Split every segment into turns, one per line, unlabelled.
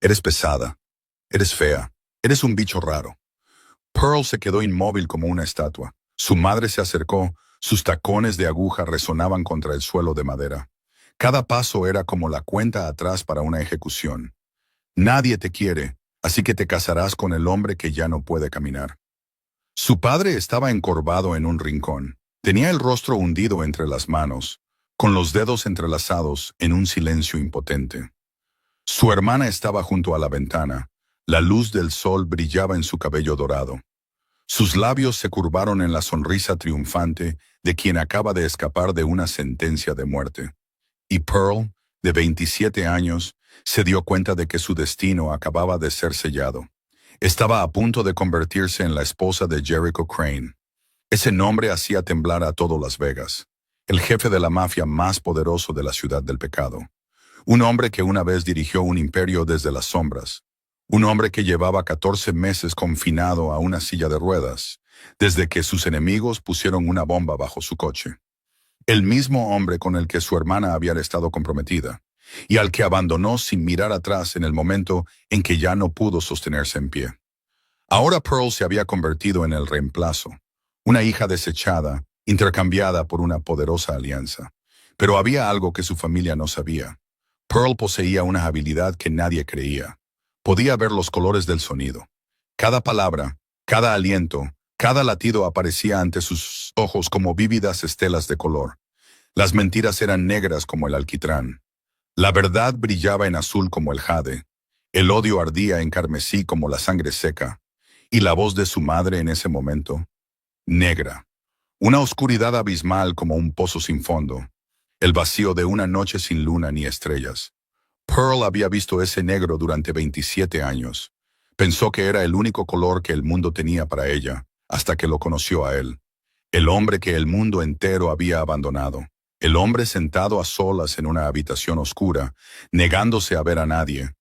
Eres pesada. Eres fea. Eres un bicho raro. Pearl se quedó inmóvil como una estatua. Su madre se acercó, sus tacones de aguja resonaban contra el suelo de madera. Cada paso era como la cuenta atrás para una ejecución. Nadie te quiere, así que te casarás con el hombre que ya no puede caminar. Su padre estaba encorvado en un rincón. Tenía el rostro hundido entre las manos, con los dedos entrelazados en un silencio impotente. Su hermana estaba junto a la ventana. La luz del sol brillaba en su cabello dorado. Sus labios se curvaron en la sonrisa triunfante de quien acaba de escapar de una sentencia de muerte. Y Pearl, de 27 años, se dio cuenta de que su destino acababa de ser sellado. Estaba a punto de convertirse en la esposa de Jericho Crane. Ese nombre hacía temblar a todo Las Vegas, el jefe de la mafia más poderoso de la ciudad del pecado. Un hombre que una vez dirigió un imperio desde las sombras. Un hombre que llevaba 14 meses confinado a una silla de ruedas, desde que sus enemigos pusieron una bomba bajo su coche. El mismo hombre con el que su hermana había estado comprometida, y al que abandonó sin mirar atrás en el momento en que ya no pudo sostenerse en pie. Ahora Pearl se había convertido en el reemplazo, una hija desechada, intercambiada por una poderosa alianza. Pero había algo que su familia no sabía. Pearl poseía una habilidad que nadie creía. Podía ver los colores del sonido. Cada palabra, cada aliento, cada latido aparecía ante sus ojos como vívidas estelas de color. Las mentiras eran negras como el alquitrán. La verdad brillaba en azul como el jade. El odio ardía en carmesí como la sangre seca. Y la voz de su madre en ese momento, negra. Una oscuridad abismal como un pozo sin fondo. El vacío de una noche sin luna ni estrellas. Pearl había visto ese negro durante 27 años. Pensó que era el único color que el mundo tenía para ella, hasta que lo conoció a él. El hombre que el mundo entero había abandonado. El hombre sentado a solas en una habitación oscura, negándose a ver a nadie.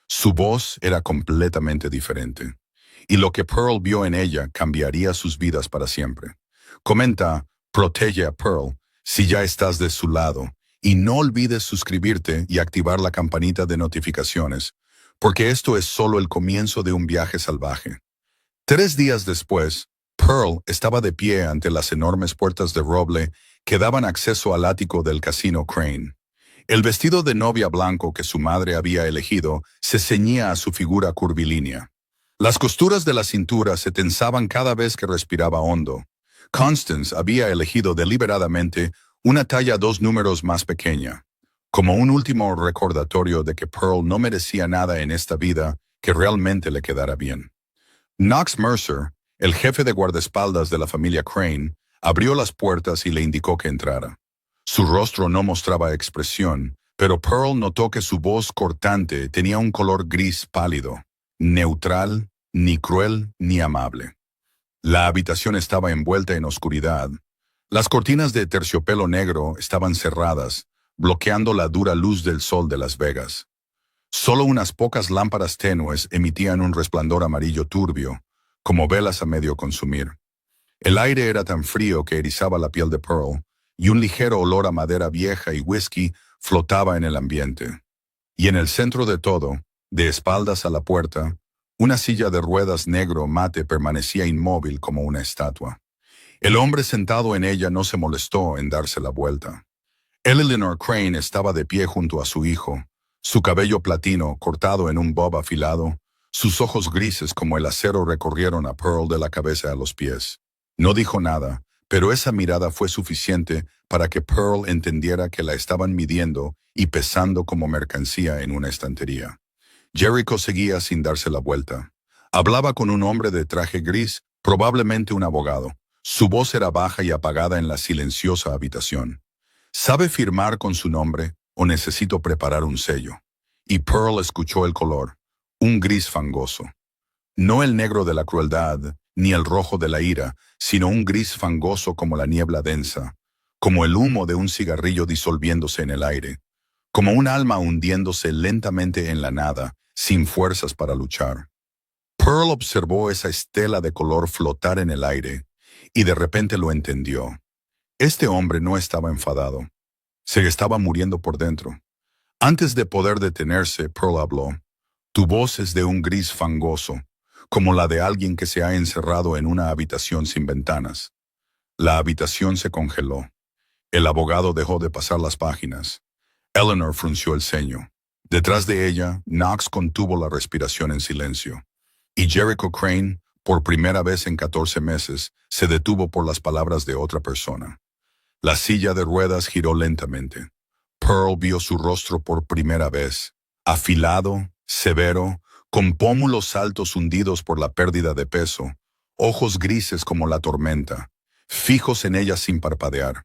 Su voz era completamente diferente. Y lo que Pearl vio en ella cambiaría sus vidas para siempre. Comenta, protege a Pearl si ya estás de su lado. Y no olvides suscribirte y activar la campanita de notificaciones, porque esto es solo el comienzo de un viaje salvaje. 3 días después, Pearl estaba de pie ante las enormes puertas de roble que daban acceso al ático del casino Crane. El vestido de novia blanco que su madre había elegido se ceñía a su figura curvilínea. Las costuras de la cintura se tensaban cada vez que respiraba hondo. Constance había elegido deliberadamente una talla 2 números más pequeña, como un último recordatorio de que Pearl no merecía nada en esta vida que realmente le quedara bien. Knox Mercer, el jefe de guardaespaldas de la familia Crane, abrió las puertas y le indicó que entrara. Su rostro no mostraba expresión, pero Pearl notó que su voz cortante tenía un color gris pálido, neutral, ni cruel ni amable. La habitación estaba envuelta en oscuridad. Las cortinas de terciopelo negro estaban cerradas, bloqueando la dura luz del sol de Las Vegas. Solo unas pocas lámparas tenues emitían un resplandor amarillo turbio, como velas a medio consumir. El aire era tan frío que erizaba la piel de Pearl, y un ligero olor a madera vieja y whisky flotaba en el ambiente. Y en el centro de todo, de espaldas a la puerta, una silla de ruedas negro mate permanecía inmóvil como una estatua. El hombre sentado en ella no se molestó en darse la vuelta. Eleanor Crane estaba de pie junto a su hijo, su cabello platino cortado en un bob afilado, sus ojos grises como el acero recorrieron a Pearl de la cabeza a los pies. No dijo nada, pero esa mirada fue suficiente para que Pearl entendiera que la estaban midiendo y pesando como mercancía en una estantería. Jericho seguía sin darse la vuelta. Hablaba con un hombre de traje gris, probablemente un abogado. Su voz era baja y apagada en la silenciosa habitación. ¿Sabe firmar con su nombre o necesito preparar un sello? Y Pearl escuchó el color, un gris fangoso. No el negro de la crueldad, ni el rojo de la ira, sino un gris fangoso como la niebla densa, como el humo de un cigarrillo disolviéndose en el aire, como un alma hundiéndose lentamente en la nada, sin fuerzas para luchar. Pearl observó esa estela de color flotar en el aire, y de repente lo entendió. Este hombre no estaba enfadado. Se estaba muriendo por dentro. Antes de poder detenerse, Pearl habló. Tu voz es de un gris fangoso, como la de alguien que se ha encerrado en una habitación sin ventanas. La habitación se congeló. El abogado dejó de pasar las páginas. Eleanor frunció el ceño. Detrás de ella, Knox contuvo la respiración en silencio. Y Jericho Crane, por primera vez en 14 meses, se detuvo por las palabras de otra persona. La silla de ruedas giró lentamente. Pearl vio su rostro por primera vez, afilado, severo, con pómulos altos hundidos por la pérdida de peso, ojos grises como la tormenta, fijos en ella sin parpadear.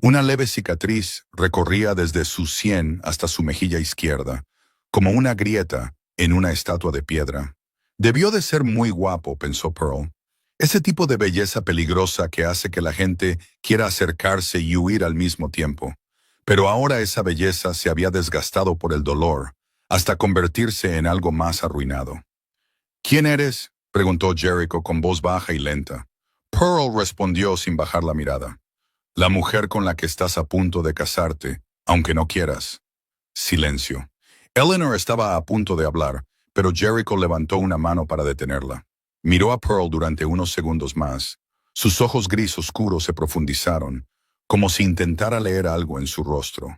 Una leve cicatriz recorría desde su sien hasta su mejilla izquierda, como una grieta en una estatua de piedra. Debió de ser muy guapo, pensó Pearl. Ese tipo de belleza peligrosa que hace que la gente quiera acercarse y huir al mismo tiempo. Pero ahora esa belleza se había desgastado por el dolor, hasta convertirse en algo más arruinado. ¿Quién eres?, preguntó Jericho con voz baja y lenta. Pearl respondió sin bajar la mirada. La mujer con la que estás a punto de casarte, aunque no quieras. Silencio. Eleanor estaba a punto de hablar, pero Jericho levantó una mano para detenerla. Miró a Pearl durante unos segundos más. Sus ojos gris oscuros se profundizaron, como si intentara leer algo en su rostro.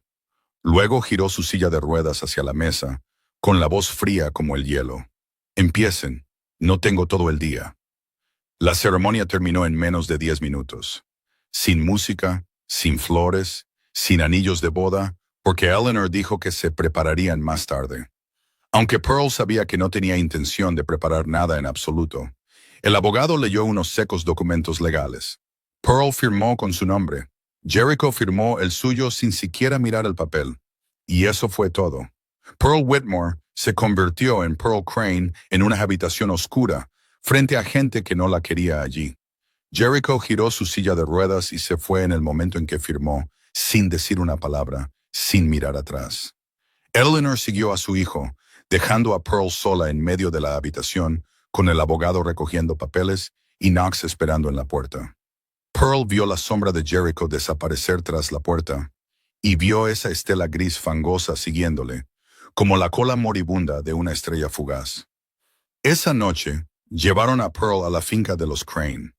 Luego giró su silla de ruedas hacia la mesa, con la voz fría como el hielo. Empiecen. No tengo todo el día. La ceremonia terminó en menos de 10 minutos. Sin música, sin flores, sin anillos de boda, porque Eleanor dijo que se prepararían más tarde. Aunque Pearl sabía que no tenía intención de preparar nada en absoluto, el abogado leyó unos secos documentos legales. Pearl firmó con su nombre. Jericho firmó el suyo sin siquiera mirar el papel. Y eso fue todo. Pearl Whitmore se convirtió en Pearl Crane en una habitación oscura, frente a gente que no la quería allí. Jericho giró su silla de ruedas y se fue en el momento en que firmó, sin decir una palabra, sin mirar atrás. Eleanor siguió a su hijo, dejando a Pearl sola en medio de la habitación, con el abogado recogiendo papeles y Knox esperando en la puerta. Pearl vio la sombra de Jericho desaparecer tras la puerta y vio esa estela gris fangosa siguiéndole, como la cola moribunda de una estrella fugaz. Esa noche, llevaron a Pearl a la finca de los Crane.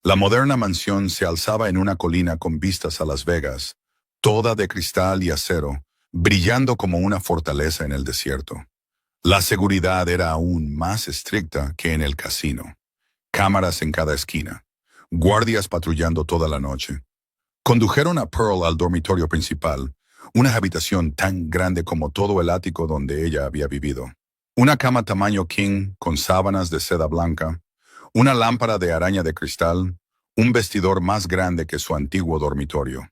La moderna mansión se alzaba en una colina con vistas a Las Vegas, toda de cristal y acero, brillando como una fortaleza en el desierto. La seguridad era aún más estricta que en el casino. Cámaras en cada esquina, guardias patrullando toda la noche. Condujeron a Pearl al dormitorio principal, una habitación tan grande como todo el ático donde ella había vivido. Una cama tamaño king con sábanas de seda blanca, una lámpara de araña de cristal, un vestidor más grande que su antiguo dormitorio.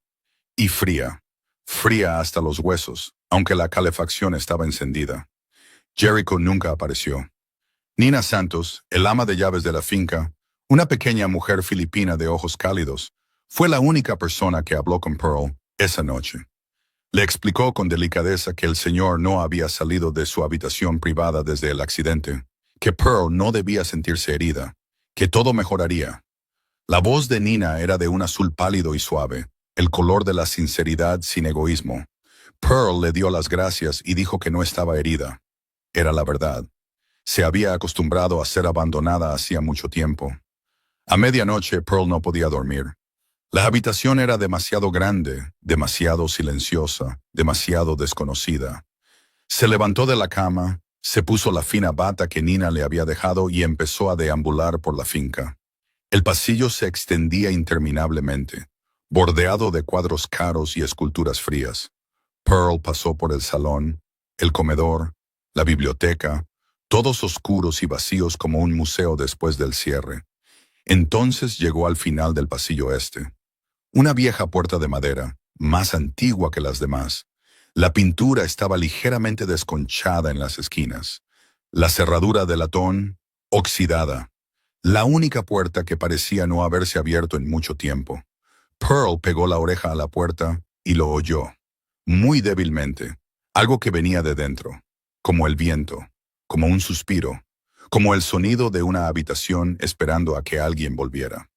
Y fría, fría hasta los huesos, aunque la calefacción estaba encendida. Jericho nunca apareció. Nina Santos, el ama de llaves de la finca, una pequeña mujer filipina de ojos cálidos, fue la única persona que habló con Pearl esa noche. Le explicó con delicadeza que el señor no había salido de su habitación privada desde el accidente, que Pearl no debía sentirse herida, que todo mejoraría. La voz de Nina era de un azul pálido y suave, el color de la sinceridad sin egoísmo. Pearl le dio las gracias y dijo que no estaba herida. Era la verdad. Se había acostumbrado a ser abandonada hacía mucho tiempo. A medianoche, Pearl no podía dormir. La habitación era demasiado grande, demasiado silenciosa, demasiado desconocida. Se levantó de la cama, se puso la fina bata que Nina le había dejado y empezó a deambular por la finca. El pasillo se extendía interminablemente, bordeado de cuadros caros y esculturas frías. Pearl pasó por el salón, el comedor, la biblioteca, todos oscuros y vacíos como un museo después del cierre. Entonces llegó al final del pasillo este. Una vieja puerta de madera, más antigua que las demás. La pintura estaba ligeramente desconchada en las esquinas. La cerradura de latón, oxidada. La única puerta que parecía no haberse abierto en mucho tiempo. Pearl pegó la oreja a la puerta y lo oyó. Muy débilmente. Algo que venía de dentro. Como el viento. Como un suspiro. Como el sonido de una habitación esperando a que alguien volviera.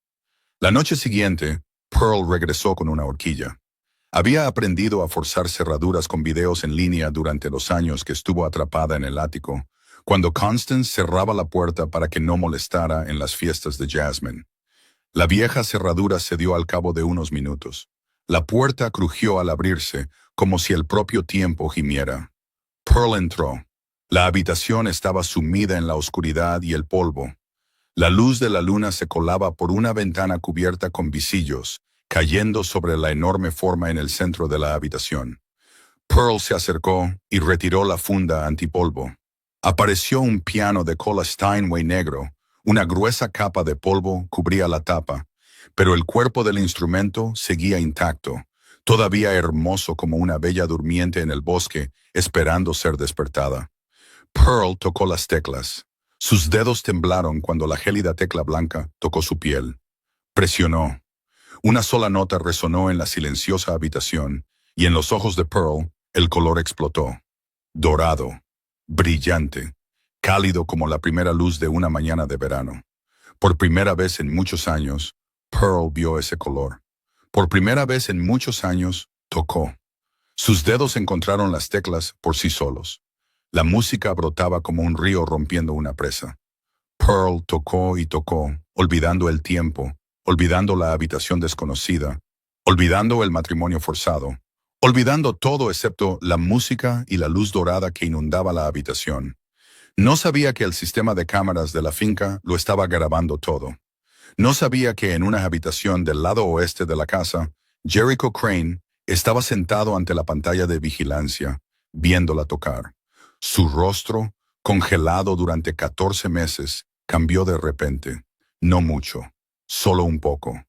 La noche siguiente, Pearl regresó con una horquilla. Había aprendido a forzar cerraduras con videos en línea durante los años que estuvo atrapada en el ático, cuando Constance cerraba la puerta para que no molestara en las fiestas de Jasmine. La vieja cerradura cedió al cabo de unos minutos. La puerta crujió al abrirse, como si el propio tiempo gimiera. Pearl entró. La habitación estaba sumida en la oscuridad y el polvo. La luz de la luna se colaba por una ventana cubierta con visillos, cayendo sobre la enorme forma en el centro de la habitación. Pearl se acercó y retiró la funda antipolvo. Apareció un piano de cola Steinway negro. Una gruesa capa de polvo cubría la tapa, pero el cuerpo del instrumento seguía intacto, todavía hermoso como una bella durmiente en el bosque, esperando ser despertada. Pearl tocó las teclas. Sus dedos temblaron cuando la gélida tecla blanca tocó su piel. Presionó. Una sola nota resonó en la silenciosa habitación, y en los ojos de Pearl el color explotó. Dorado, brillante, cálido como la primera luz de una mañana de verano. Por primera vez en muchos años, Pearl vio ese color. Por primera vez en muchos años, tocó. Sus dedos encontraron las teclas por sí solos. La música brotaba como un río rompiendo una presa. Pearl tocó y tocó, olvidando el tiempo, olvidando la habitación desconocida, olvidando el matrimonio forzado, olvidando todo excepto la música y la luz dorada que inundaba la habitación. No sabía que el sistema de cámaras de la finca lo estaba grabando todo. No sabía que en una habitación del lado oeste de la casa, Jericho Crane estaba sentado ante la pantalla de vigilancia, viéndola tocar. Su rostro, congelado durante 14 meses, cambió de repente. No mucho, solo un poco.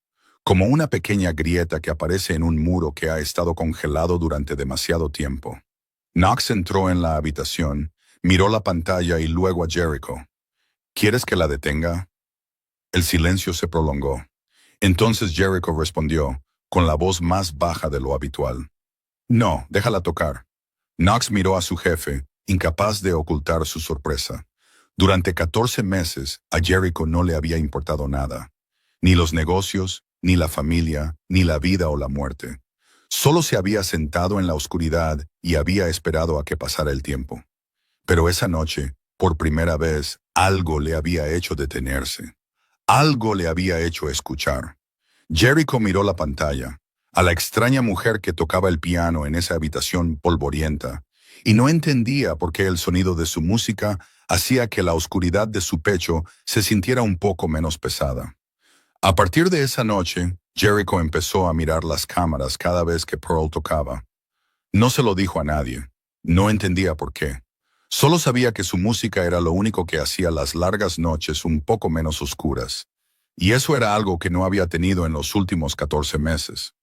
Como una pequeña grieta que aparece en un muro que ha estado congelado durante demasiado tiempo. Knox entró en la habitación, miró la pantalla y luego a Jericho. ¿Quieres que la detenga? El silencio se prolongó. Entonces Jericho respondió, con la voz más baja de lo habitual. No, déjala tocar. Knox miró a su jefe, incapaz de ocultar su sorpresa. Durante 14 meses, a Jericho no le había importado nada. Ni los negocios, ni la familia, ni la vida o la muerte. Solo se había sentado en la oscuridad y había esperado a que pasara el tiempo. Pero esa noche, por primera vez, algo le había hecho detenerse. Algo le había hecho escuchar. Jericho miró la pantalla, a la extraña mujer que tocaba el piano en esa habitación polvorienta, y no entendía por qué el sonido de su música hacía que la oscuridad de su pecho se sintiera un poco menos pesada. A partir de esa noche, Jericho empezó a mirar las cámaras cada vez que Pearl tocaba. No se lo dijo a nadie. No entendía por qué. Solo sabía que su música era lo único que hacía las largas noches un poco menos oscuras. Y eso era algo que no había tenido en los últimos 14 meses.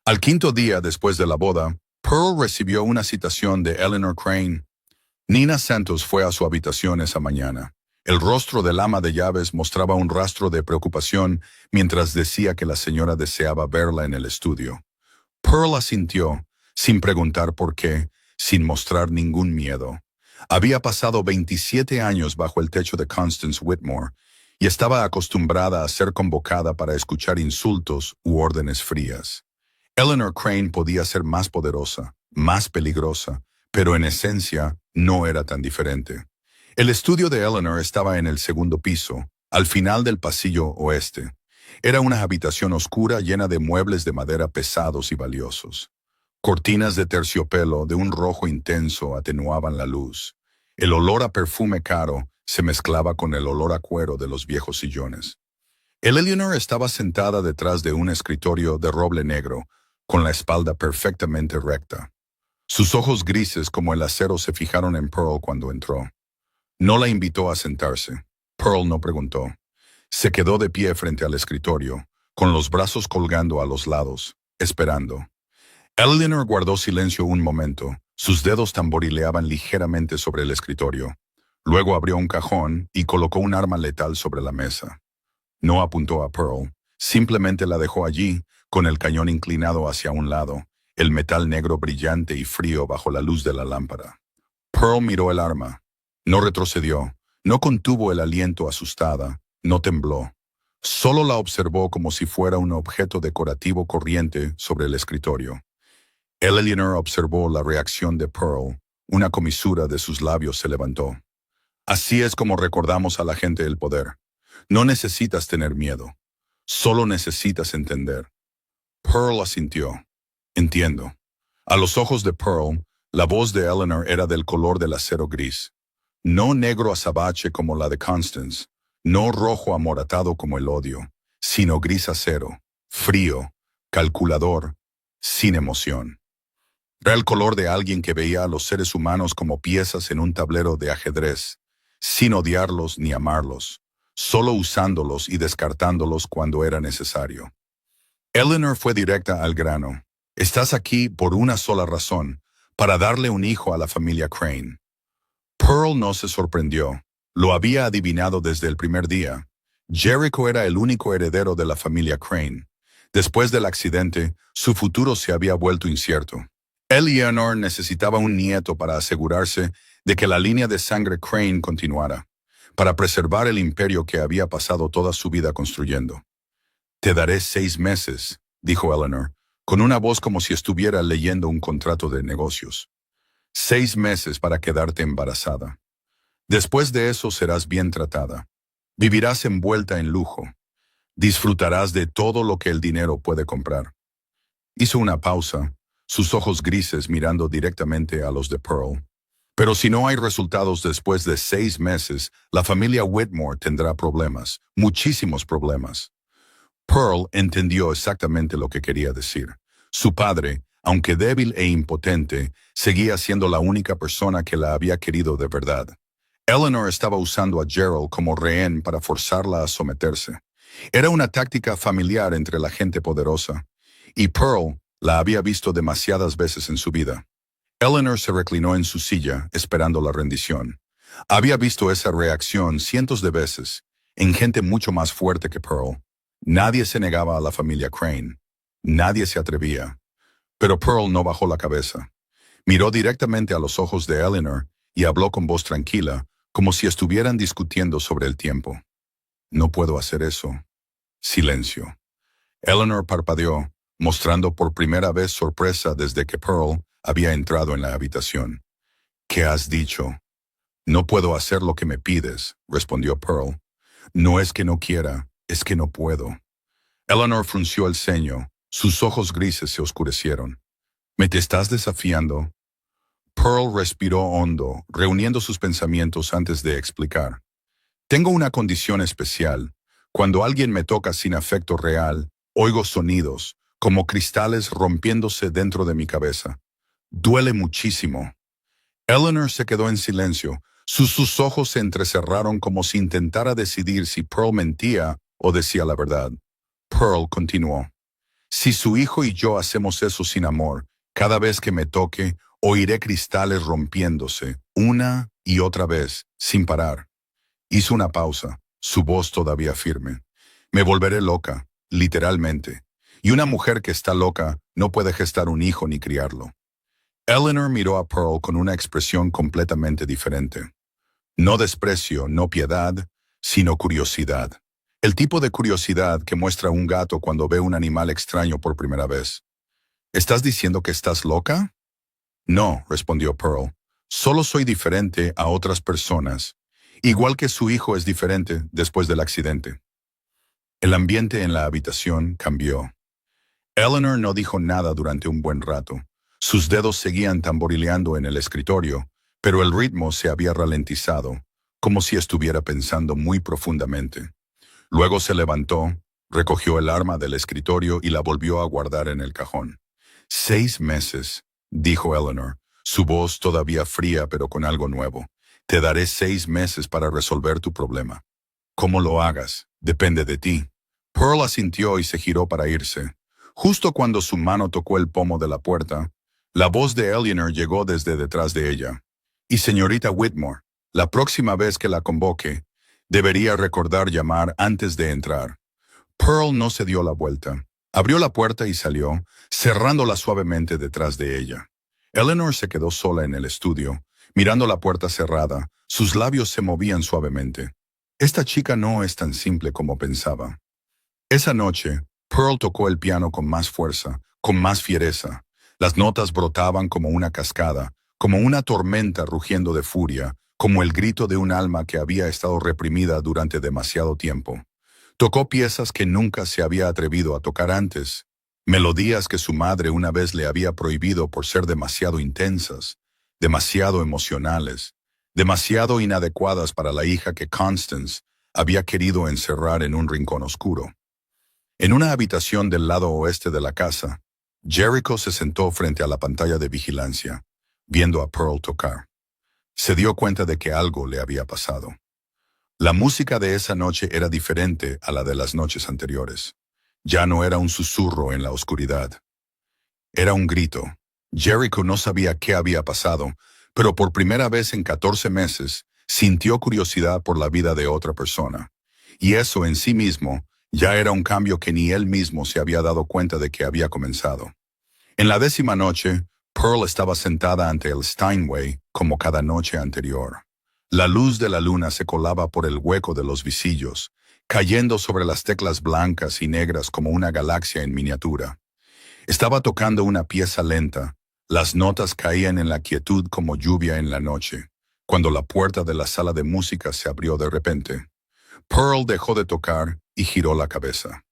Al quinto día después de la boda, Pearl recibió una citación de Eleanor Crane. Nina Santos fue a su habitación esa mañana. El rostro del ama de llaves mostraba un rastro de preocupación mientras decía que la señora deseaba verla en el estudio. Pearl asintió, sin preguntar por qué, sin mostrar ningún miedo. Había pasado 27 años bajo el techo de Constance Whitmore y estaba acostumbrada a ser convocada para escuchar insultos u órdenes frías. Eleanor Crane podía ser más poderosa, más peligrosa, pero en esencia no era tan diferente. El estudio de Eleanor estaba en el segundo piso, al final del pasillo oeste. Era una habitación oscura llena de muebles de madera pesados y valiosos. Cortinas de terciopelo de un rojo intenso atenuaban la luz. El olor a perfume caro se mezclaba con el olor a cuero de los viejos sillones. Eleanor estaba sentada detrás de un escritorio de roble negro, con la espalda perfectamente recta. Sus ojos grises como el acero se fijaron en Pearl cuando entró. No la invitó a sentarse. Pearl no preguntó. Se quedó de pie frente al escritorio, con los brazos colgando a los lados, esperando. Eleanor guardó silencio un momento. Sus dedos tamborileaban ligeramente sobre el escritorio. Luego abrió un cajón y colocó un arma letal sobre la mesa. No apuntó a Pearl, simplemente la dejó allí, con el cañón inclinado hacia un lado, el metal negro brillante y frío bajo la luz de la lámpara. Pearl miró el arma. No retrocedió, no contuvo el aliento asustada, no tembló. Solo la observó como si fuera un objeto decorativo corriente sobre el escritorio. Eleanor observó la reacción de Pearl. Una comisura de sus labios se levantó. Así es como recordamos a la gente el poder. No necesitas tener miedo. Solo necesitas entender. Pearl asintió. Entiendo. A los ojos de Pearl, la voz de Eleanor era del color del acero gris. No negro azabache como la de Constance, no rojo amoratado como el odio, sino gris acero, frío, calculador, sin emoción. Era el color de alguien que veía a los seres humanos como piezas en un tablero de ajedrez, sin odiarlos ni amarlos, solo usándolos y descartándolos cuando era necesario. Eleanor fue directa al grano. Estás aquí por una sola razón, para darle un hijo a la familia Crane. Pearl no se sorprendió. Lo había adivinado desde el primer día. Jericho era el único heredero de la familia Crane. Después del accidente, su futuro se había vuelto incierto. Eleanor necesitaba un nieto para asegurarse de que la línea de sangre Crane continuara, para preservar el imperio que había pasado toda su vida construyendo. «Te daré 6 meses», dijo Eleanor, con una voz como si estuviera leyendo un contrato de negocios. 6 meses para quedarte embarazada. Después de eso serás bien tratada. Vivirás envuelta en lujo. Disfrutarás de todo lo que el dinero puede comprar. Hizo una pausa, sus ojos grises mirando directamente a los de Pearl. Pero si no hay resultados después de 6 meses, la familia Whitmore tendrá problemas, muchísimos problemas. Pearl entendió exactamente lo que quería decir. Su padre, aunque débil e impotente, seguía siendo la única persona que la había querido de verdad. Eleanor estaba usando a Gerald como rehén para forzarla a someterse. Era una táctica familiar entre la gente poderosa, y Pearl la había visto demasiadas veces en su vida. Eleanor se reclinó en su silla, esperando la rendición. Había visto esa reacción cientos de veces, en gente mucho más fuerte que Pearl. Nadie se negaba a la familia Crane. Nadie se atrevía. Pero Pearl no bajó la cabeza. Miró directamente a los ojos de Eleanor y habló con voz tranquila, como si estuvieran discutiendo sobre el tiempo. «No puedo hacer eso». Silencio. Eleanor parpadeó, mostrando por primera vez sorpresa desde que Pearl había entrado en la habitación. «¿Qué has dicho?» «No puedo hacer lo que me pides», respondió Pearl. «No es que no quiera, es que no puedo». Eleanor frunció el ceño, sus ojos grises se oscurecieron. «¿Me te estás desafiando?» Pearl respiró hondo, reuniendo sus pensamientos antes de explicar. «Tengo una condición especial. Cuando alguien me toca sin afecto real, oigo sonidos, como cristales rompiéndose dentro de mi cabeza. Duele muchísimo». Eleanor se quedó en silencio. Sus ojos se entrecerraron como si intentara decidir si Pearl mentía o decía la verdad. Pearl continuó. «Si su hijo y yo hacemos eso sin amor, cada vez que me toque, oiré cristales rompiéndose, una y otra vez, sin parar». Hizo una pausa, su voz todavía firme. «Me volveré loca, literalmente. Y una mujer que está loca no puede gestar un hijo ni criarlo». Eleanor miró a Pearl con una expresión completamente diferente. No desprecio, no piedad, sino curiosidad. El tipo de curiosidad que muestra un gato cuando ve un animal extraño por primera vez. «¿Estás diciendo que estás loca?» «No», respondió Pearl. «Solo soy diferente a otras personas, igual que su hijo es diferente después del accidente». El ambiente en la habitación cambió. Eleanor no dijo nada durante un buen rato. Sus dedos seguían tamborileando en el escritorio, pero el ritmo se había ralentizado, como si estuviera pensando muy profundamente. Luego se levantó, recogió el arma del escritorio y la volvió a guardar en el cajón. 6 meses, dijo Eleanor, su voz todavía fría pero con algo nuevo. «Te daré 6 meses para resolver tu problema. Cómo lo hagas, depende de ti». Pearl asintió y se giró para irse. Justo cuando su mano tocó el pomo de la puerta, la voz de Eleanor llegó desde detrás de ella. «Y señorita Whitmore, la próxima vez que la convoque, debería recordar llamar antes de entrar». Pearl no se dio la vuelta. Abrió la puerta y salió, cerrándola suavemente detrás de ella. Eleanor se quedó sola en el estudio, mirando la puerta cerrada. Sus labios se movían suavemente. Esta chica no es tan simple como pensaba. Esa noche, Pearl tocó el piano con más fuerza, con más fiereza. Las notas brotaban como una cascada, como una tormenta rugiendo de furia, como el grito de un alma que había estado reprimida durante demasiado tiempo. Tocó piezas que nunca se había atrevido a tocar antes, melodías que su madre una vez le había prohibido por ser demasiado intensas, demasiado emocionales, demasiado inadecuadas para la hija que Constance había querido encerrar en un rincón oscuro. En una habitación del lado oeste de la casa, Jericho se sentó frente a la pantalla de vigilancia, viendo a Pearl tocar. Se dio cuenta de que algo le había pasado. La música de esa noche era diferente a la de las noches anteriores. Ya no era un susurro en la oscuridad. Era un grito. Jericho no sabía qué había pasado, pero por primera vez en 14 meses sintió curiosidad por la vida de otra persona. Y eso en sí mismo ya era un cambio que ni él mismo se había dado cuenta de que había comenzado. En la 10ª noche, Pearl estaba sentada ante el Steinway como cada noche anterior. La luz de la luna se colaba por el hueco de los visillos, cayendo sobre las teclas blancas y negras como una galaxia en miniatura. Estaba tocando una pieza lenta. Las notas caían en la quietud como lluvia en la noche, cuando la puerta de la sala de música se abrió de repente. Pearl dejó de tocar y giró la cabeza.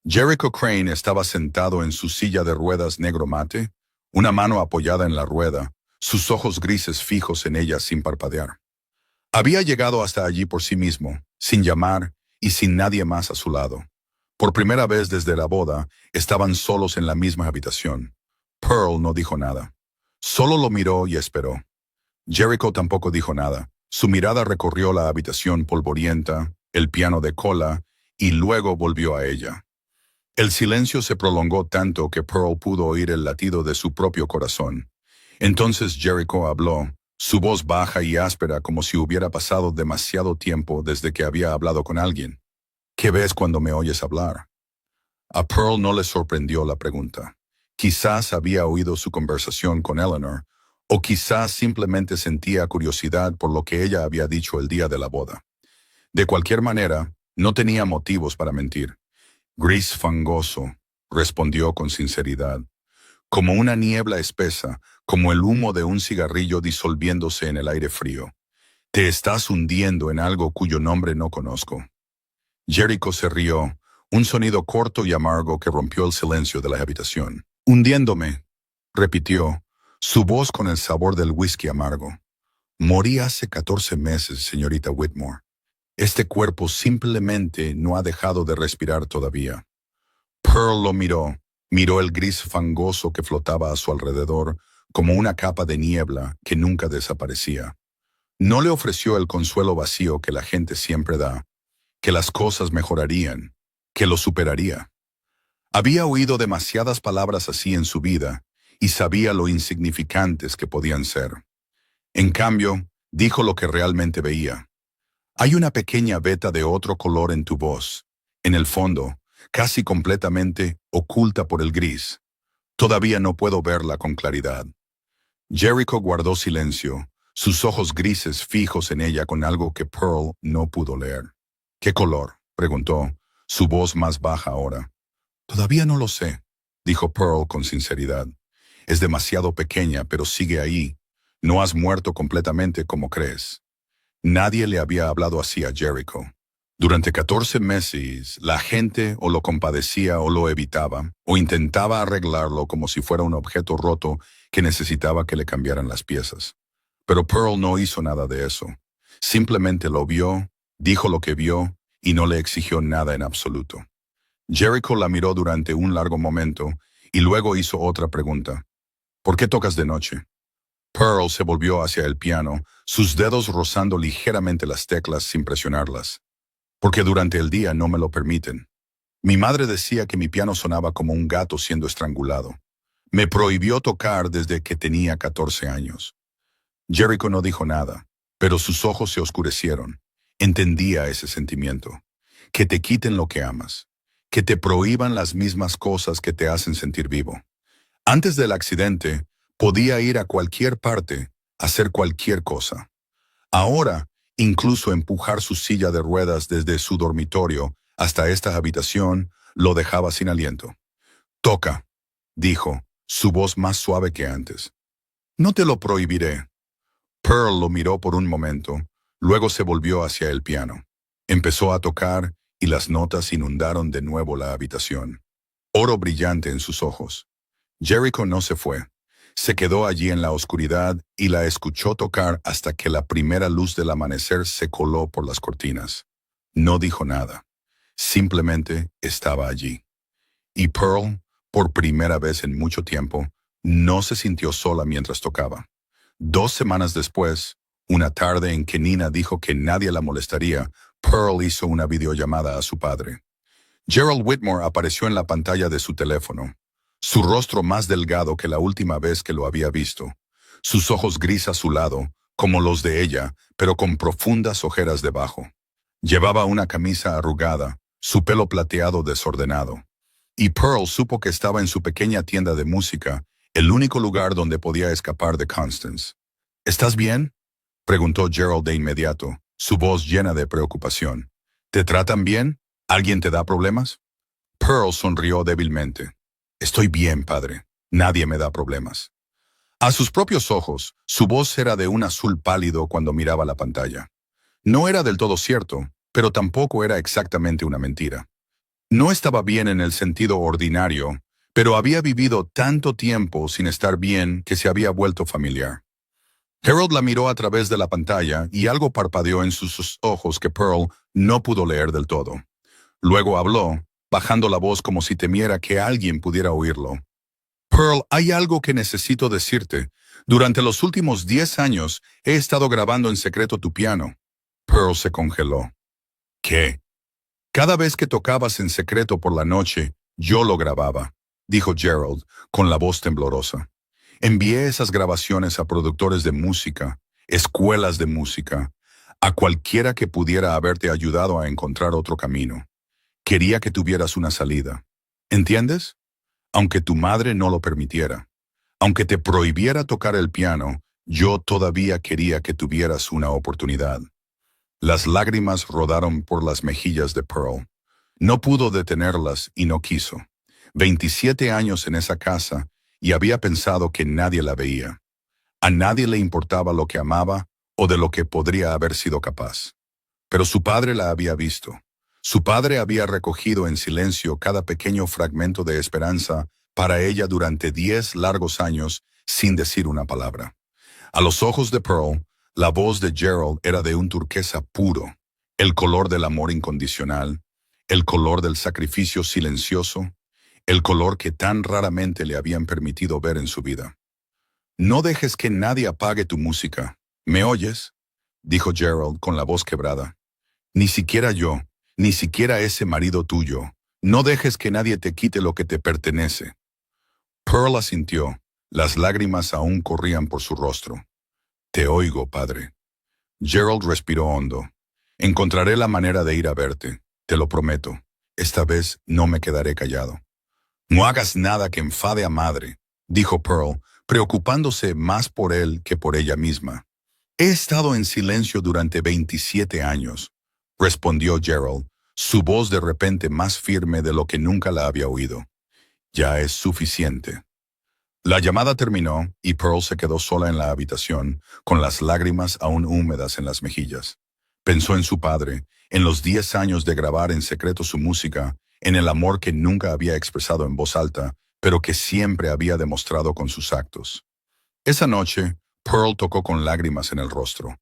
Jericho Crane estaba sentado en su silla de ruedas negro mate, una mano apoyada en la rueda, sus ojos grises fijos en ella sin parpadear. Había llegado hasta allí por sí mismo, sin llamar y sin nadie más a su lado. Por primera vez desde la boda, estaban solos en la misma habitación. Pearl no dijo nada. Solo lo miró y esperó. Jericho tampoco dijo nada. Su mirada recorrió la habitación polvorienta, el piano de cola, y luego volvió a ella. El silencio se prolongó tanto que Pearl pudo oír el latido de su propio corazón. Entonces Jericho habló, su voz baja y áspera como si hubiera pasado demasiado tiempo desde que había hablado con alguien. ¿Qué ves cuando me oyes hablar? A Pearl no le sorprendió la pregunta. Quizás había oído su conversación con Eleanor, o quizás simplemente sentía curiosidad por lo que ella había dicho el día de la boda. De cualquier manera, no tenía motivos para mentir. Gris fangoso, respondió con sinceridad, como una niebla espesa, como el humo de un cigarrillo disolviéndose en el aire frío. Te estás hundiendo en algo cuyo nombre no conozco. Jericho se rió, un sonido corto y amargo que rompió el silencio de la habitación. Hundiéndome, repitió, su voz con el sabor del whisky amargo. Morí hace 14 meses, señorita Whitmore. Este cuerpo simplemente no ha dejado de respirar todavía. Pearl lo miró el gris fangoso que flotaba a su alrededor como una capa de niebla que nunca desaparecía. No le ofreció el consuelo vacío que la gente siempre da, que las cosas mejorarían, que lo superaría. Había oído demasiadas palabras así en su vida y sabía lo insignificantes que podían ser. En cambio, dijo lo que realmente veía. Hay una pequeña veta de otro color en tu voz, en el fondo, casi completamente oculta por el gris. Todavía no puedo verla con claridad. Jericho guardó silencio, sus ojos grises fijos en ella con algo que Pearl no pudo leer. ¿Qué color?, preguntó, su voz más baja ahora. Todavía no lo sé, dijo Pearl con sinceridad. Es demasiado pequeña, pero sigue ahí. No has muerto completamente como crees. Nadie le había hablado así a Jericho. Durante 14 meses, la gente o lo compadecía o lo evitaba, o intentaba arreglarlo como si fuera un objeto roto que necesitaba que le cambiaran las piezas. Pero Pearl no hizo nada de eso. Simplemente lo vio, dijo lo que vio, y no le exigió nada en absoluto. Jericho la miró durante un largo momento, y luego hizo otra pregunta. ¿Por qué tocas de noche? Pearl se volvió hacia el piano, sus dedos rozando ligeramente las teclas sin presionarlas. Porque durante el día no me lo permiten. Mi madre decía que mi piano sonaba como un gato siendo estrangulado. Me prohibió tocar desde que tenía 14 años. Jericho no dijo nada, pero sus ojos se oscurecieron. Entendía ese sentimiento. Que te quiten lo que amas. Que te prohíban las mismas cosas que te hacen sentir vivo. Antes del accidente, podía ir a cualquier parte, hacer cualquier cosa. Ahora, incluso empujar su silla de ruedas desde su dormitorio hasta esta habitación lo dejaba sin aliento. Toca, dijo, su voz más suave que antes. No te lo prohibiré. Pearl lo miró por un momento, luego se volvió hacia el piano. Empezó a tocar y las notas inundaron de nuevo la habitación. Oro brillante en sus ojos. Jericho no se fue. Se quedó allí en la oscuridad y la escuchó tocar hasta que la primera luz del amanecer se coló por las cortinas. No dijo nada. Simplemente estaba allí. Y Pearl, por primera vez en mucho tiempo, no se sintió sola mientras tocaba. 2 semanas después, una tarde en que Nina dijo que nadie la molestaría, Pearl hizo una videollamada a su padre. Gerald Whitmore apareció en la pantalla de su teléfono, su rostro más delgado que la última vez que lo había visto, sus ojos gris azulado, como los de ella, pero con profundas ojeras debajo. Llevaba una camisa arrugada, su pelo plateado desordenado. Y Pearl supo que estaba en su pequeña tienda de música, el único lugar donde podía escapar de Constance. ¿Estás bien?, preguntó Gerald de inmediato, su voz llena de preocupación. ¿Te tratan bien? ¿Alguien te da problemas? Pearl sonrió débilmente. Estoy bien, padre. Nadie me da problemas. A sus propios ojos, su voz era de un azul pálido cuando miraba la pantalla. No era del todo cierto, pero tampoco era exactamente una mentira. No estaba bien en el sentido ordinario, pero había vivido tanto tiempo sin estar bien que se había vuelto familiar. Harold la miró a través de la pantalla y algo parpadeó en sus ojos que Pearl no pudo leer del todo. Luego habló, bajando la voz como si temiera que alguien pudiera oírlo. Pearl, hay algo que necesito decirte. Durante los últimos 10 años he estado grabando en secreto tu piano. Pearl se congeló. ¿Qué? Cada vez que tocabas en secreto por la noche, yo lo grababa, dijo Gerald, con la voz temblorosa. Envié esas grabaciones a productores de música, escuelas de música, a cualquiera que pudiera haberte ayudado a encontrar otro camino. Quería que tuvieras una salida. ¿Entiendes? Aunque tu madre no lo permitiera. Aunque te prohibiera tocar el piano, yo todavía quería que tuvieras una oportunidad. Las lágrimas rodaron por las mejillas de Pearl. No pudo detenerlas y no quiso. 27 años en esa casa y había pensado que nadie la veía. A nadie le importaba lo que amaba o de lo que podría haber sido capaz. Pero su padre la había visto. Su padre había recogido en silencio cada pequeño fragmento de esperanza para ella durante 10 largos años sin decir una palabra. A los ojos de Pearl, la voz de Gerald era de un turquesa puro, el color del amor incondicional, el color del sacrificio silencioso, el color que tan raramente le habían permitido ver en su vida. No dejes que nadie apague tu música. ¿Me oyes?, dijo Gerald con la voz quebrada. Ni siquiera yo, ni siquiera ese marido tuyo. No dejes que nadie te quite lo que te pertenece. Pearl asintió. Las lágrimas aún corrían por su rostro. Te oigo, padre. Gerald respiró hondo. Encontraré la manera de ir a verte, te lo prometo. Esta vez no me quedaré callado. No hagas nada que enfade a madre, dijo Pearl, preocupándose más por él que por ella misma. He estado en silencio durante 27 años, respondió Gerald, su voz de repente más firme de lo que nunca la había oído. Ya es suficiente. La llamada terminó y Pearl se quedó sola en la habitación, con las lágrimas aún húmedas en las mejillas. Pensó en su padre, en los 10 años de grabar en secreto su música, en el amor que nunca había expresado en voz alta, pero que siempre había demostrado con sus actos. Esa noche, Pearl tocó con lágrimas en el rostro.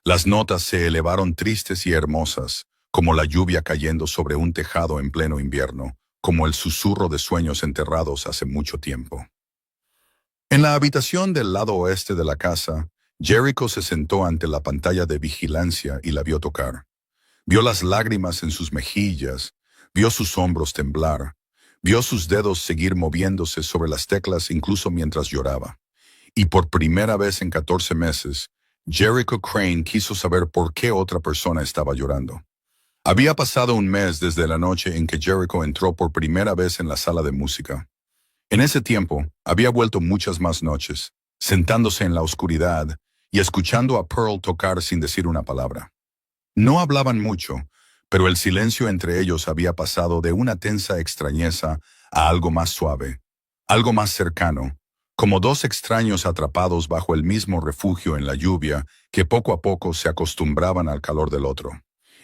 Las notas se elevaron tristes y hermosas, como la lluvia cayendo sobre un tejado en pleno invierno, como el susurro de sueños enterrados hace mucho tiempo. En la habitación del lado oeste de la casa, Jericho se sentó ante la pantalla de vigilancia y la vio tocar. Vio las lágrimas en sus mejillas, vio sus hombros temblar, vio sus dedos seguir moviéndose sobre las teclas incluso mientras lloraba. Y por primera vez en 14 meses, Jericho Crane quiso saber por qué otra persona estaba llorando. Había pasado un mes desde la noche en que Jericho entró por primera vez en la sala de música. En ese tiempo, había vuelto muchas más noches, sentándose en la oscuridad y escuchando a Pearl tocar sin decir una palabra. No hablaban mucho, pero el silencio entre ellos había pasado de una tensa extrañeza a algo más suave, algo más cercano, como dos extraños atrapados bajo el mismo refugio en la lluvia que poco a poco se acostumbraban al calor del otro.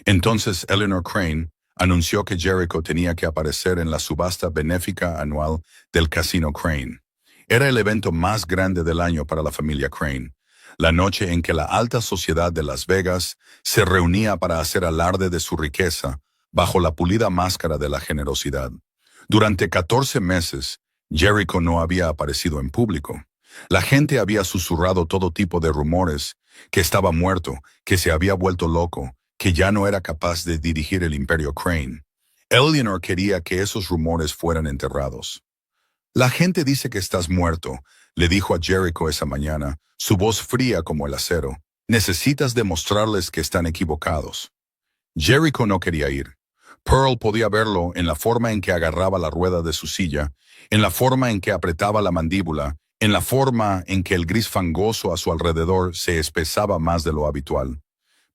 Entonces Eleanor Crane anunció que Jericho tenía que aparecer en la subasta benéfica anual del Casino Crane. Era el evento más grande del año para la familia Crane, la noche en que la alta sociedad de Las Vegas se reunía para hacer alarde de su riqueza bajo la pulida máscara de la generosidad. Durante 14 meses, Jericho no había aparecido en público. La gente había susurrado todo tipo de rumores, que estaba muerto, que se había vuelto loco, que ya no era capaz de dirigir el imperio Crane. Eleanor quería que esos rumores fueran enterrados. La gente dice que estás muerto, le dijo a Jericho esa mañana, su voz fría como el acero. Necesitas demostrarles que están equivocados. Jericho no quería ir. Pearl podía verlo en la forma en que agarraba la rueda de su silla, en la forma en que apretaba la mandíbula, en la forma en que el gris fangoso a su alrededor se espesaba más de lo habitual.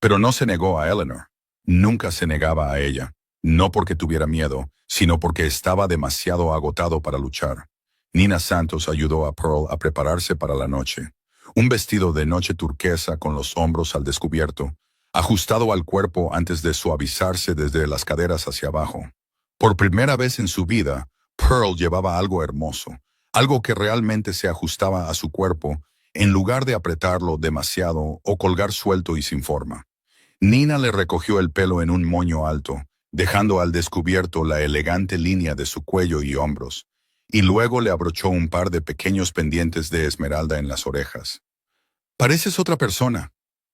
Pero no se negó a Eleanor. Nunca se negaba a ella, no porque tuviera miedo, sino porque estaba demasiado agotado para luchar. Nina Santos ayudó a Pearl a prepararse para la noche. Un vestido de noche turquesa con los hombros al descubierto, ajustado al cuerpo antes de suavizarse desde las caderas hacia abajo. Por primera vez en su vida, Pearl llevaba algo hermoso, algo que realmente se ajustaba a su cuerpo, en lugar de apretarlo demasiado o colgar suelto y sin forma. Nina le recogió el pelo en un moño alto, dejando al descubierto la elegante línea de su cuello y hombros, y luego le abrochó un par de pequeños pendientes de esmeralda en las orejas. «Pareces otra persona»,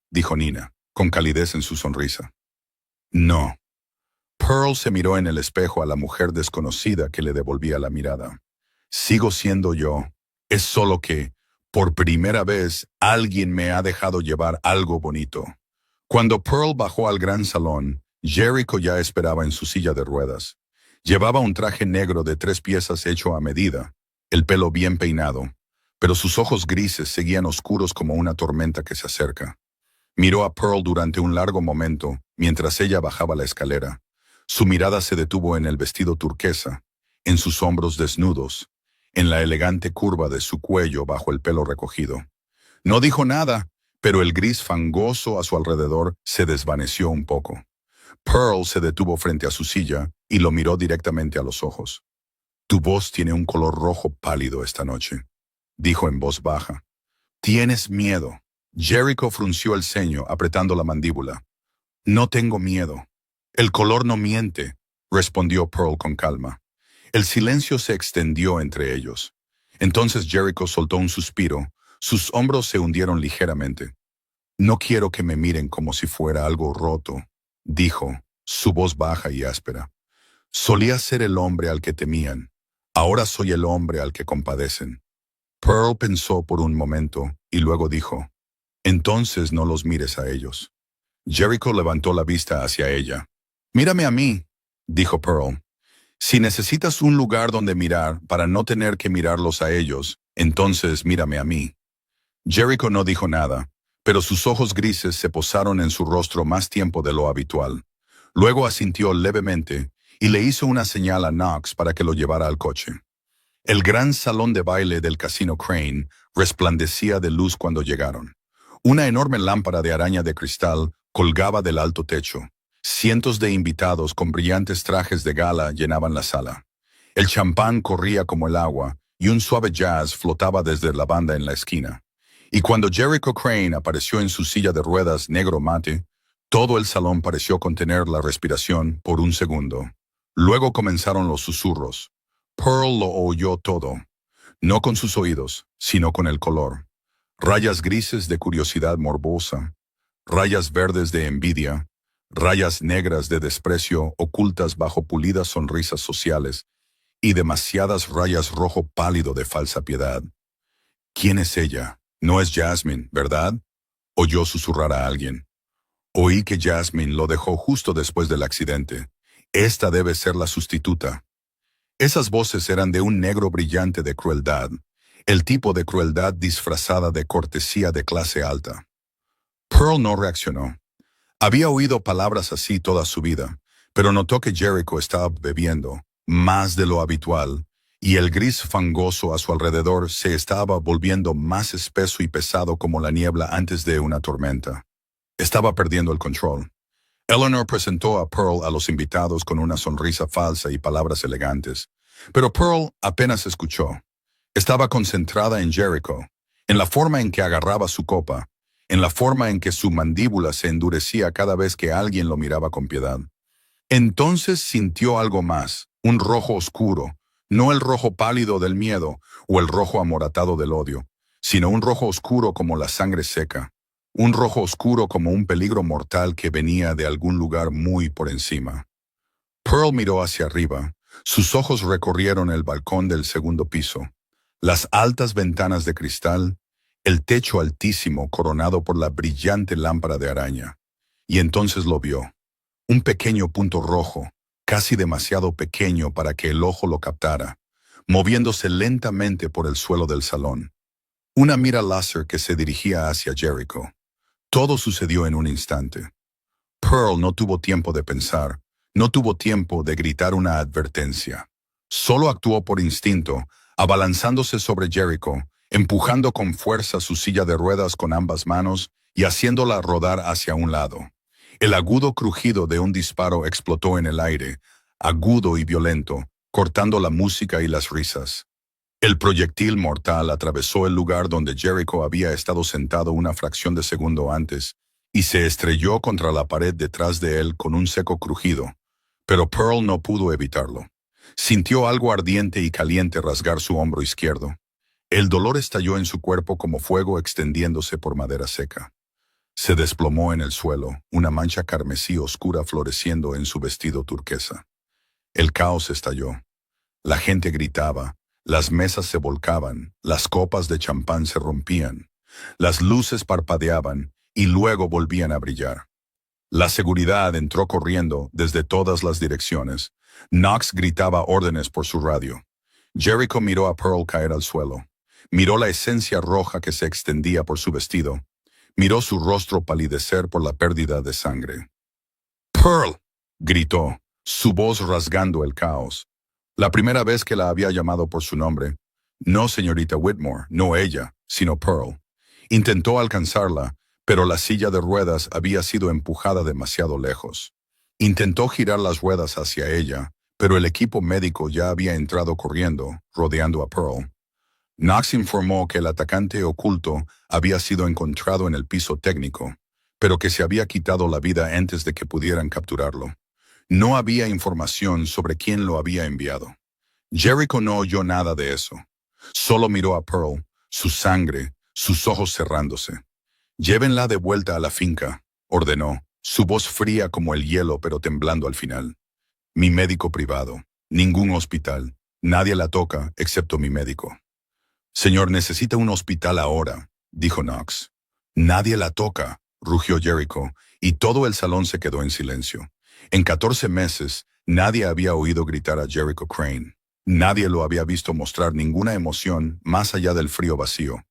dijo Nina, con calidez en su sonrisa. «No». Pearl se miró en el espejo a la mujer desconocida que le devolvía la mirada. «Sigo siendo yo. Es solo que, por primera vez, alguien me ha dejado llevar algo bonito». Cuando Pearl bajó al gran salón, Jericho ya esperaba en su silla de ruedas. Llevaba un traje negro de 3 piezas hecho a medida, el pelo bien peinado, pero sus ojos grises seguían oscuros como una tormenta que se acerca. Miró a Pearl durante un largo momento, mientras ella bajaba la escalera. Su mirada se detuvo en el vestido turquesa, en sus hombros desnudos, en la elegante curva de su cuello bajo el pelo recogido. No dijo nada, pero el gris fangoso a su alrededor se desvaneció un poco. Pearl se detuvo frente a su silla y lo miró directamente a los ojos. «Tu voz tiene un color rojo pálido esta noche», dijo en voz baja. «Tienes miedo». Jericho frunció el ceño, apretando la mandíbula. «No tengo miedo. El color no miente», respondió Pearl con calma. El silencio se extendió entre ellos. Entonces Jericho soltó un suspiro. Sus hombros se hundieron ligeramente. «No quiero que me miren como si fuera algo roto», dijo, su voz baja y áspera. «Solía ser el hombre al que temían. Ahora soy el hombre al que compadecen». Pearl pensó por un momento y luego dijo, «Entonces no los mires a ellos». Jericho levantó la vista hacia ella. «Mírame a mí», dijo Pearl. «Si necesitas un lugar donde mirar para no tener que mirarlos a ellos, entonces mírame a mí». Jericho no dijo nada, pero sus ojos grises se posaron en su rostro más tiempo de lo habitual. Luego asintió levemente y le hizo una señal a Knox para que lo llevara al coche. El gran salón de baile del Casino Crane resplandecía de luz cuando llegaron. Una enorme lámpara de araña de cristal colgaba del alto techo. Cientos de invitados con brillantes trajes de gala llenaban la sala. El champán corría como el agua y un suave jazz flotaba desde la banda en la esquina. Y cuando Jericho Crane apareció en su silla de ruedas negro mate, todo el salón pareció contener la respiración por un segundo. Luego comenzaron los susurros. Pearl lo oyó todo, no con sus oídos, sino con el color. Rayas grises de curiosidad morbosa, rayas verdes de envidia, rayas negras de desprecio ocultas bajo pulidas sonrisas sociales y demasiadas rayas rojo pálido de falsa piedad. ¿Quién es ella? No es Jasmine, ¿verdad? Oyó susurrar a alguien. Oí que Jasmine lo dejó justo después del accidente. Esta debe ser la sustituta. Esas voces eran de un negro brillante de crueldad, el tipo de crueldad disfrazada de cortesía de clase alta. Pearl no reaccionó. Había oído palabras así toda su vida, pero notó que Jericho estaba bebiendo, más de lo habitual, y el gris fangoso a su alrededor se estaba volviendo más espeso y pesado como la niebla antes de una tormenta. Estaba perdiendo el control. Eleanor presentó a Pearl a los invitados con una sonrisa falsa y palabras elegantes, pero Pearl apenas escuchó. Estaba concentrada en Jericho, en la forma en que agarraba su copa, en la forma en que su mandíbula se endurecía cada vez que alguien lo miraba con piedad. Entonces sintió algo más, un rojo oscuro, no el rojo pálido del miedo o el rojo amoratado del odio, sino un rojo oscuro como la sangre seca, un rojo oscuro como un peligro mortal que venía de algún lugar muy por encima. Pearl miró hacia arriba, sus ojos recorrieron el balcón del segundo piso, las altas ventanas de cristal, el techo altísimo coronado por la brillante lámpara de araña, y entonces lo vio. Un pequeño punto rojo, casi demasiado pequeño para que el ojo lo captara, moviéndose lentamente por el suelo del salón. Una mira láser que se dirigía hacia Jericho. Todo sucedió en un instante. Pearl no tuvo tiempo de pensar, no tuvo tiempo de gritar una advertencia. Solo actuó por instinto, abalanzándose sobre Jericho, empujando con fuerza su silla de ruedas con ambas manos y haciéndola rodar hacia un lado. El agudo crujido de un disparo explotó en el aire, agudo y violento, cortando la música y las risas. El proyectil mortal atravesó el lugar donde Jericho había estado sentado una fracción de segundo antes y se estrelló contra la pared detrás de él con un seco crujido, pero Pearl no pudo evitarlo. Sintió algo ardiente y caliente rasgar su hombro izquierdo. El dolor estalló en su cuerpo como fuego extendiéndose por madera seca. Se desplomó en el suelo, una mancha carmesí oscura floreciendo en su vestido turquesa. El caos estalló. La gente gritaba, las mesas se volcaban, las copas de champán se rompían, las luces parpadeaban y luego volvían a brillar. La seguridad entró corriendo desde todas las direcciones. Knox gritaba órdenes por su radio. Jericho miró a Pearl caer al suelo. Miró la esencia roja que se extendía por su vestido. Miró su rostro palidecer por la pérdida de sangre. «¡Pearl!», gritó, su voz rasgando el caos. La primera vez que la había llamado por su nombre. No señorita Whitmore, no ella, sino Pearl. Intentó alcanzarla, pero la silla de ruedas había sido empujada demasiado lejos. Intentó girar las ruedas hacia ella, pero el equipo médico ya había entrado corriendo, rodeando a Pearl. Knox informó que el atacante oculto había sido encontrado en el piso técnico, pero que se había quitado la vida antes de que pudieran capturarlo. No había información sobre quién lo había enviado. Jericho no oyó nada de eso. Solo miró a Pearl, su sangre, sus ojos cerrándose. «Llévenla de vuelta a la finca», ordenó, su voz fría como el hielo pero temblando al final. «Mi médico privado. Ningún hospital. Nadie la toca excepto mi médico». «Señor, necesita un hospital ahora», dijo Knox. «Nadie la toca», rugió Jericho, y todo el salón se quedó en silencio. En 14 meses, nadie había oído gritar a Jericho Crane. Nadie lo había visto mostrar ninguna emoción más allá del frío vacío.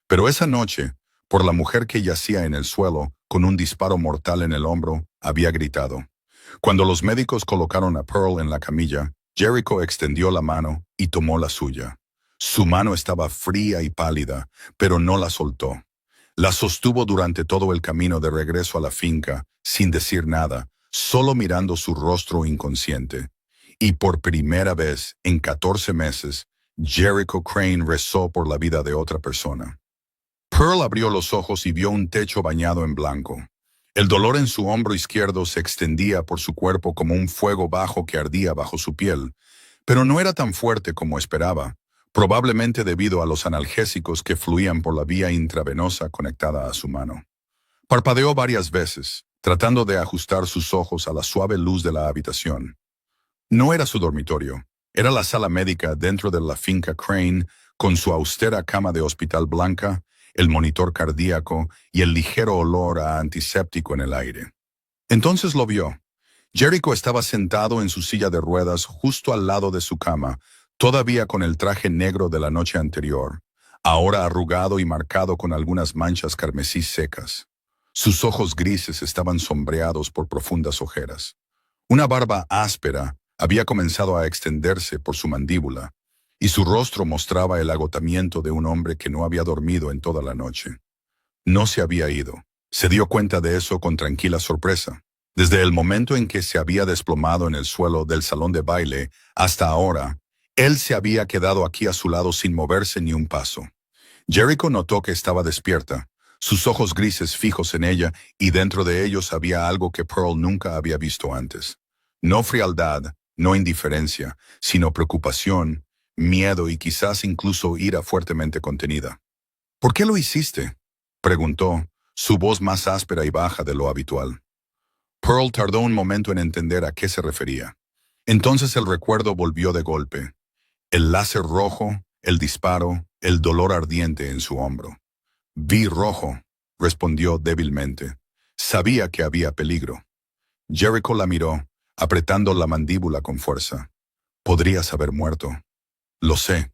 Pero esa noche, por la mujer que yacía en el suelo, con un disparo mortal en el hombro, había gritado. Cuando los médicos colocaron a Pearl en la camilla, Jericho extendió la mano y tomó la suya. Su mano estaba fría y pálida, pero no la soltó. La sostuvo durante todo el camino de regreso a la finca, sin decir nada, solo mirando su rostro inconsciente. Y por primera vez en 14 meses, Jericho Crane rezó por la vida de otra persona. Pearl abrió los ojos y vio un techo bañado en blanco. El dolor en su hombro izquierdo se extendía por su cuerpo como un fuego bajo que ardía bajo su piel, pero no era tan fuerte como esperaba, probablemente debido a los analgésicos que fluían por la vía intravenosa conectada a su mano. Parpadeó varias veces, tratando de ajustar sus ojos a la suave luz de la habitación. No era su dormitorio, era la sala médica dentro de la finca Crane, con su austera cama de hospital blanca, el monitor cardíaco y el ligero olor a antiséptico en el aire. Entonces lo vio. Jericho estaba sentado en su silla de ruedas justo al lado de su cama, todavía con el traje negro de la noche anterior, ahora arrugado y marcado con algunas manchas carmesí secas. Sus ojos grises estaban sombreados por profundas ojeras. Una barba áspera había comenzado a extenderse por su mandíbula, y su rostro mostraba el agotamiento de un hombre que no había dormido en toda la noche. No se había ido. Se dio cuenta de eso con tranquila sorpresa. Desde el momento en que se había desplomado en el suelo del salón de baile hasta ahora, él se había quedado aquí a su lado sin moverse ni un paso. Jericho notó que estaba despierta, sus ojos grises fijos en ella, y dentro de ellos había algo que Pearl nunca había visto antes. No frialdad, no indiferencia, sino preocupación, miedo y quizás incluso ira fuertemente contenida. ¿Por qué lo hiciste?, preguntó, su voz más áspera y baja de lo habitual. Pearl tardó un momento en entender a qué se refería. Entonces el recuerdo volvió de golpe. El láser rojo, el disparo, el dolor ardiente en su hombro. Vi rojo, respondió débilmente. Sabía que había peligro. Jericho la miró, apretando la mandíbula con fuerza. Podrías haber muerto. Lo sé.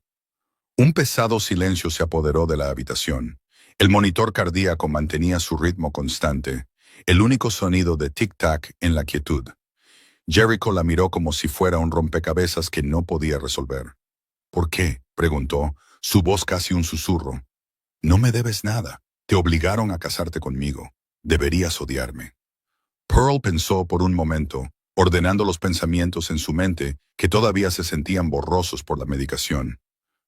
Un pesado silencio se apoderó de la habitación. El monitor cardíaco mantenía su ritmo constante, el único sonido de tic-tac en la quietud. Jericho la miró como si fuera un rompecabezas que no podía resolver. ¿Por qué?, preguntó, su voz casi un susurro. No me debes nada. Te obligaron a casarte conmigo. Deberías odiarme. Pearl pensó por un momento, ordenando los pensamientos en su mente que todavía se sentían borrosos por la medicación.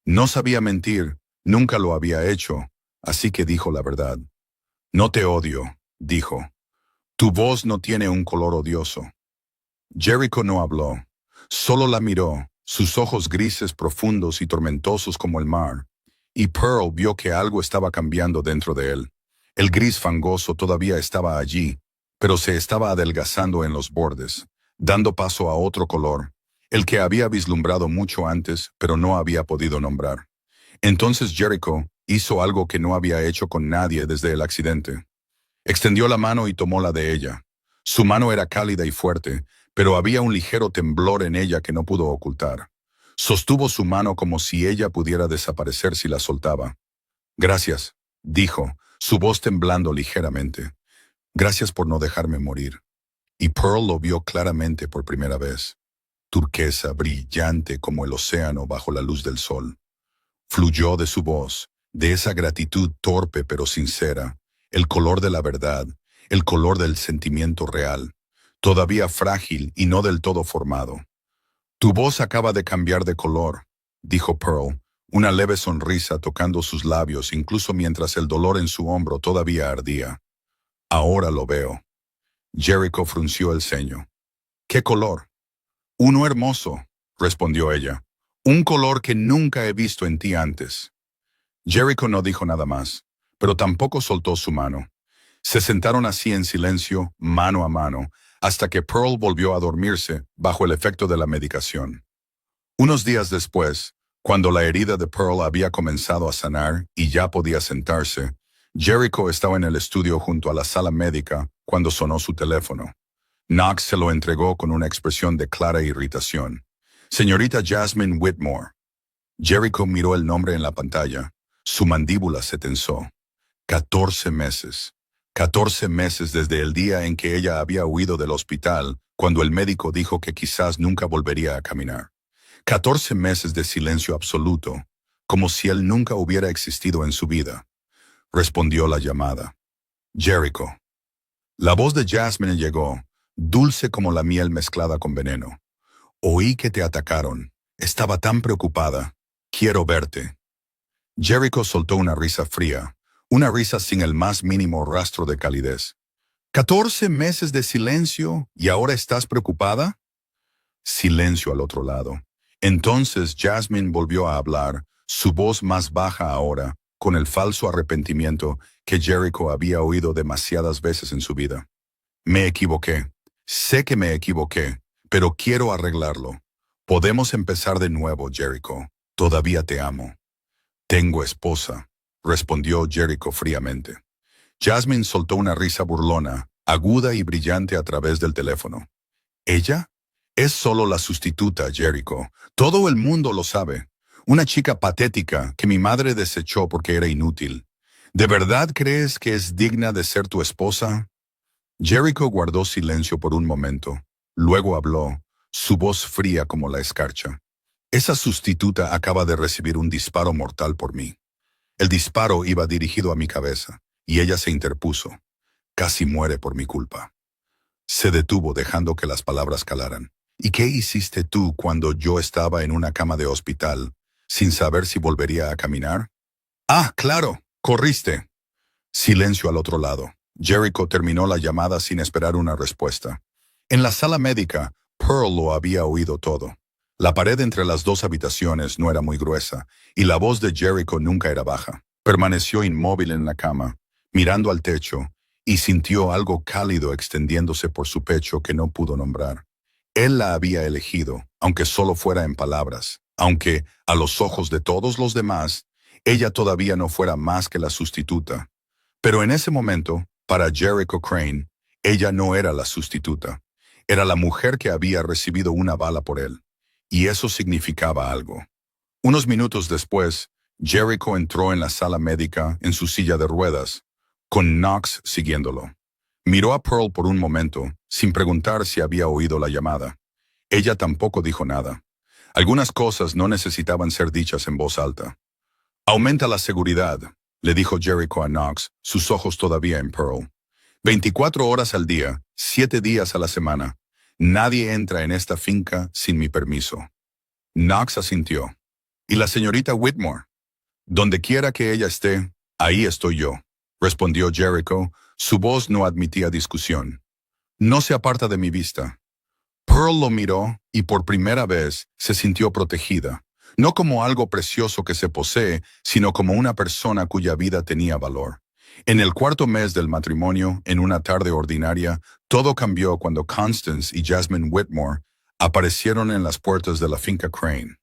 No sabía mentir, nunca lo había hecho, así que dijo la verdad. No te odio, dijo. Tu voz no tiene un color odioso. Jericho no habló, solo la miró, sus ojos grises profundos y tormentosos como el mar, y Pearl vio que algo estaba cambiando dentro de él. El gris fangoso todavía estaba allí, pero se estaba adelgazando en los bordes, dando paso a otro color, el que había vislumbrado mucho antes, pero no había podido nombrar. Entonces Jericho hizo algo que no había hecho con nadie desde el accidente. Extendió la mano y tomó la de ella. Su mano era cálida y fuerte, pero había un ligero temblor en ella que no pudo ocultar. Sostuvo su mano como si ella pudiera desaparecer si la soltaba. Gracias, dijo, su voz temblando ligeramente. Gracias por no dejarme morir. Y Pearl lo vio claramente por primera vez. Turquesa, brillante como el océano bajo la luz del sol. Fluyó de su voz, de esa gratitud torpe pero sincera, el color de la verdad, el color del sentimiento real, todavía frágil y no del todo formado. Tu voz acaba de cambiar de color, dijo Pearl, una leve sonrisa tocando sus labios incluso mientras el dolor en su hombro todavía ardía. Ahora lo veo. Jericho frunció el ceño. ¿Qué color? Uno hermoso, respondió ella. Un color que nunca he visto en ti antes. Jericho no dijo nada más, pero tampoco soltó su mano. Se sentaron así en silencio, mano a mano, hasta que Pearl volvió a dormirse bajo el efecto de la medicación. Unos días después, cuando la herida de Pearl había comenzado a sanar y ya podía sentarse, Jericho estaba en el estudio junto a la sala médica cuando sonó su teléfono. Knox se lo entregó con una expresión de clara irritación. Señorita Jasmine Whitmore. Jericho miró el nombre en la pantalla. Su mandíbula se tensó. 14 meses. 14 meses desde el día en que ella había huido del hospital, cuando el médico dijo que quizás nunca volvería a caminar. 14 meses de silencio absoluto, como si él nunca hubiera existido en su vida. Respondió la llamada. Jericho. La voz de Jasmine llegó, dulce como la miel mezclada con veneno. Oí que te atacaron. Estaba tan preocupada. Quiero verte. Jericho soltó una risa fría, una risa sin el más mínimo rastro de calidez. 14 meses de silencio, ¿y ahora estás preocupada? Silencio al otro lado. Entonces Jasmine volvió a hablar, su voz más baja ahora, con el falso arrepentimiento que Jericho había oído demasiadas veces en su vida. Me equivoqué. Sé que me equivoqué, pero quiero arreglarlo. Podemos empezar de nuevo, Jericho. Todavía te amo. Tengo esposa, respondió Jericho fríamente. Jasmine soltó una risa burlona, aguda y brillante a través del teléfono. ¿Ella? Es solo la sustituta, Jericho. Todo el mundo lo sabe. Una chica patética que mi madre desechó porque era inútil. ¿De verdad crees que es digna de ser tu esposa? Jericho guardó silencio por un momento. Luego habló, su voz fría como la escarcha. Esa sustituta acaba de recibir un disparo mortal por mí. El disparo iba dirigido a mi cabeza, y ella se interpuso. Casi muere por mi culpa. Se detuvo dejando que las palabras calaran. ¿Y qué hiciste tú cuando yo estaba en una cama de hospital, sin saber si volvería a caminar? Ah, claro, corriste. Silencio al otro lado. Jericho terminó la llamada sin esperar una respuesta. En la sala médica, Pearl lo había oído todo. La pared entre las dos habitaciones no era muy gruesa, y la voz de Jericho nunca era baja. Permaneció inmóvil en la cama, mirando al techo, y sintió algo cálido extendiéndose por su pecho que no pudo nombrar. Él la había elegido, aunque solo fuera en palabras, aunque, a los ojos de todos los demás, ella todavía no fuera más que la sustituta. Pero en ese momento, para Jericho Crane, ella no era la sustituta. Era la mujer que había recibido una bala por él. Y eso significaba algo. Unos minutos después, Jericho entró en la sala médica en su silla de ruedas, con Knox siguiéndolo. Miró a Pearl por un momento, sin preguntar si había oído la llamada. Ella tampoco dijo nada. Algunas cosas no necesitaban ser dichas en voz alta. Aumenta la seguridad, le dijo Jericho a Knox, sus ojos todavía en Pearl. 24 horas al día, 7 días a la semana. Nadie entra en esta finca sin mi permiso. Knox asintió. ¿Y la señorita Whitmore? Donde quiera que ella esté, ahí estoy yo, respondió Jericho. Su voz no admitía discusión. No se aparta de mi vista. Pearl lo miró y por primera vez se sintió protegida, no como algo precioso que se posee, sino como una persona cuya vida tenía valor. En el cuarto mes del matrimonio, en una tarde ordinaria, todo cambió cuando Constance y Jasmine Whitmore aparecieron en las puertas de la finca Crane.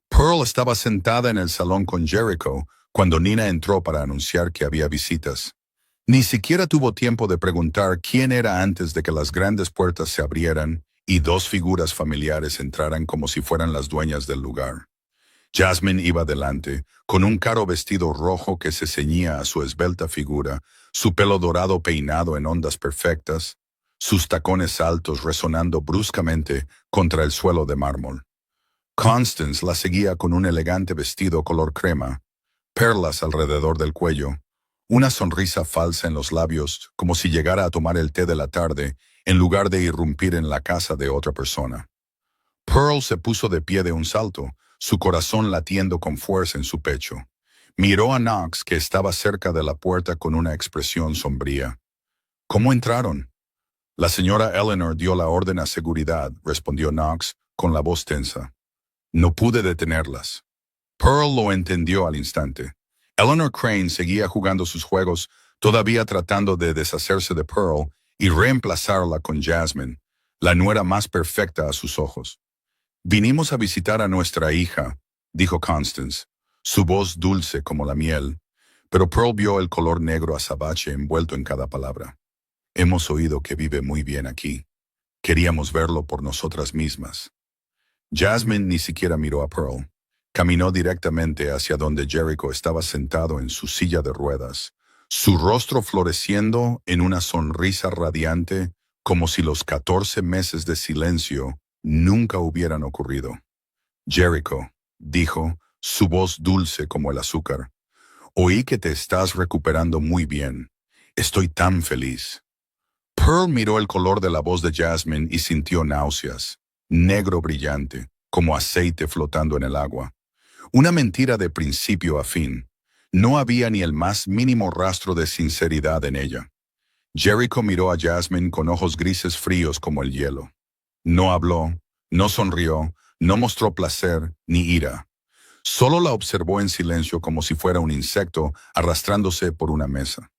Pearl estaba sentada en el salón con Jericho cuando Nina entró para anunciar que había visitas. Ni siquiera tuvo tiempo de preguntar quién era antes de que las grandes puertas se abrieran y dos figuras familiares entraran como si fueran las dueñas del lugar. Jasmine iba delante, con un caro vestido rojo que se ceñía a su esbelta figura, su pelo dorado peinado en ondas perfectas, sus tacones altos resonando bruscamente contra el suelo de mármol. Constance la seguía con un elegante vestido color crema, perlas alrededor del cuello, una sonrisa falsa en los labios, como si llegara a tomar el té de la tarde, en lugar de irrumpir en la casa de otra persona. Pearl se puso de pie de un salto, su corazón latiendo con fuerza en su pecho. Miró a Knox, que estaba cerca de la puerta con una expresión sombría. ¿Cómo entraron? La señora Eleanor dio la orden a seguridad, respondió Knox, con la voz tensa. No pude detenerlas. Pearl lo entendió al instante. Eleanor Crane seguía jugando sus juegos, todavía tratando de deshacerse de Pearl y reemplazarla con Jasmine, la nuera más perfecta a sus ojos. Vinimos a visitar a nuestra hija, dijo Constance, su voz dulce como la miel, pero Pearl vio el color negro azabache envuelto en cada palabra. Hemos oído que vive muy bien aquí. Queríamos verlo por nosotras mismas. Jasmine ni siquiera miró a Pearl. Caminó directamente hacia donde Jericho estaba sentado en su silla de ruedas, su rostro floreciendo en una sonrisa radiante, como si los 14 meses de silencio nunca hubieran ocurrido. Jericho, dijo, su voz dulce como el azúcar, oí que te estás recuperando muy bien. Estoy tan feliz. Pearl miró el color de la voz de Jasmine y sintió náuseas, negro brillante, como aceite flotando en el agua. Una mentira de principio a fin. No había ni el más mínimo rastro de sinceridad en ella. Jericho miró a Jasmine con ojos grises fríos como el hielo. No habló, no sonrió, no mostró placer ni ira. Solo la observó en silencio como si fuera un insecto arrastrándose por una mesa.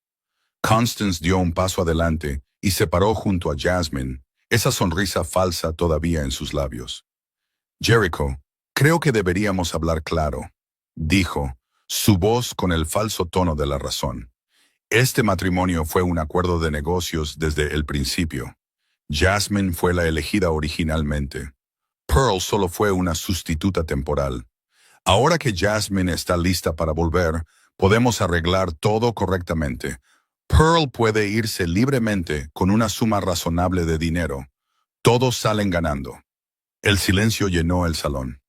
Constance dio un paso adelante y se paró junto a Jasmine, esa sonrisa falsa todavía en sus labios. Jericho, creo que deberíamos hablar claro, dijo, su voz con el falso tono de la razón. Este matrimonio fue un acuerdo de negocios desde el principio. Jasmine fue la elegida originalmente. Pearl solo fue una sustituta temporal. Ahora que Jasmine está lista para volver, podemos arreglar todo correctamente. Pearl puede irse libremente con una suma razonable de dinero. Todos salen ganando. El silencio llenó el salón.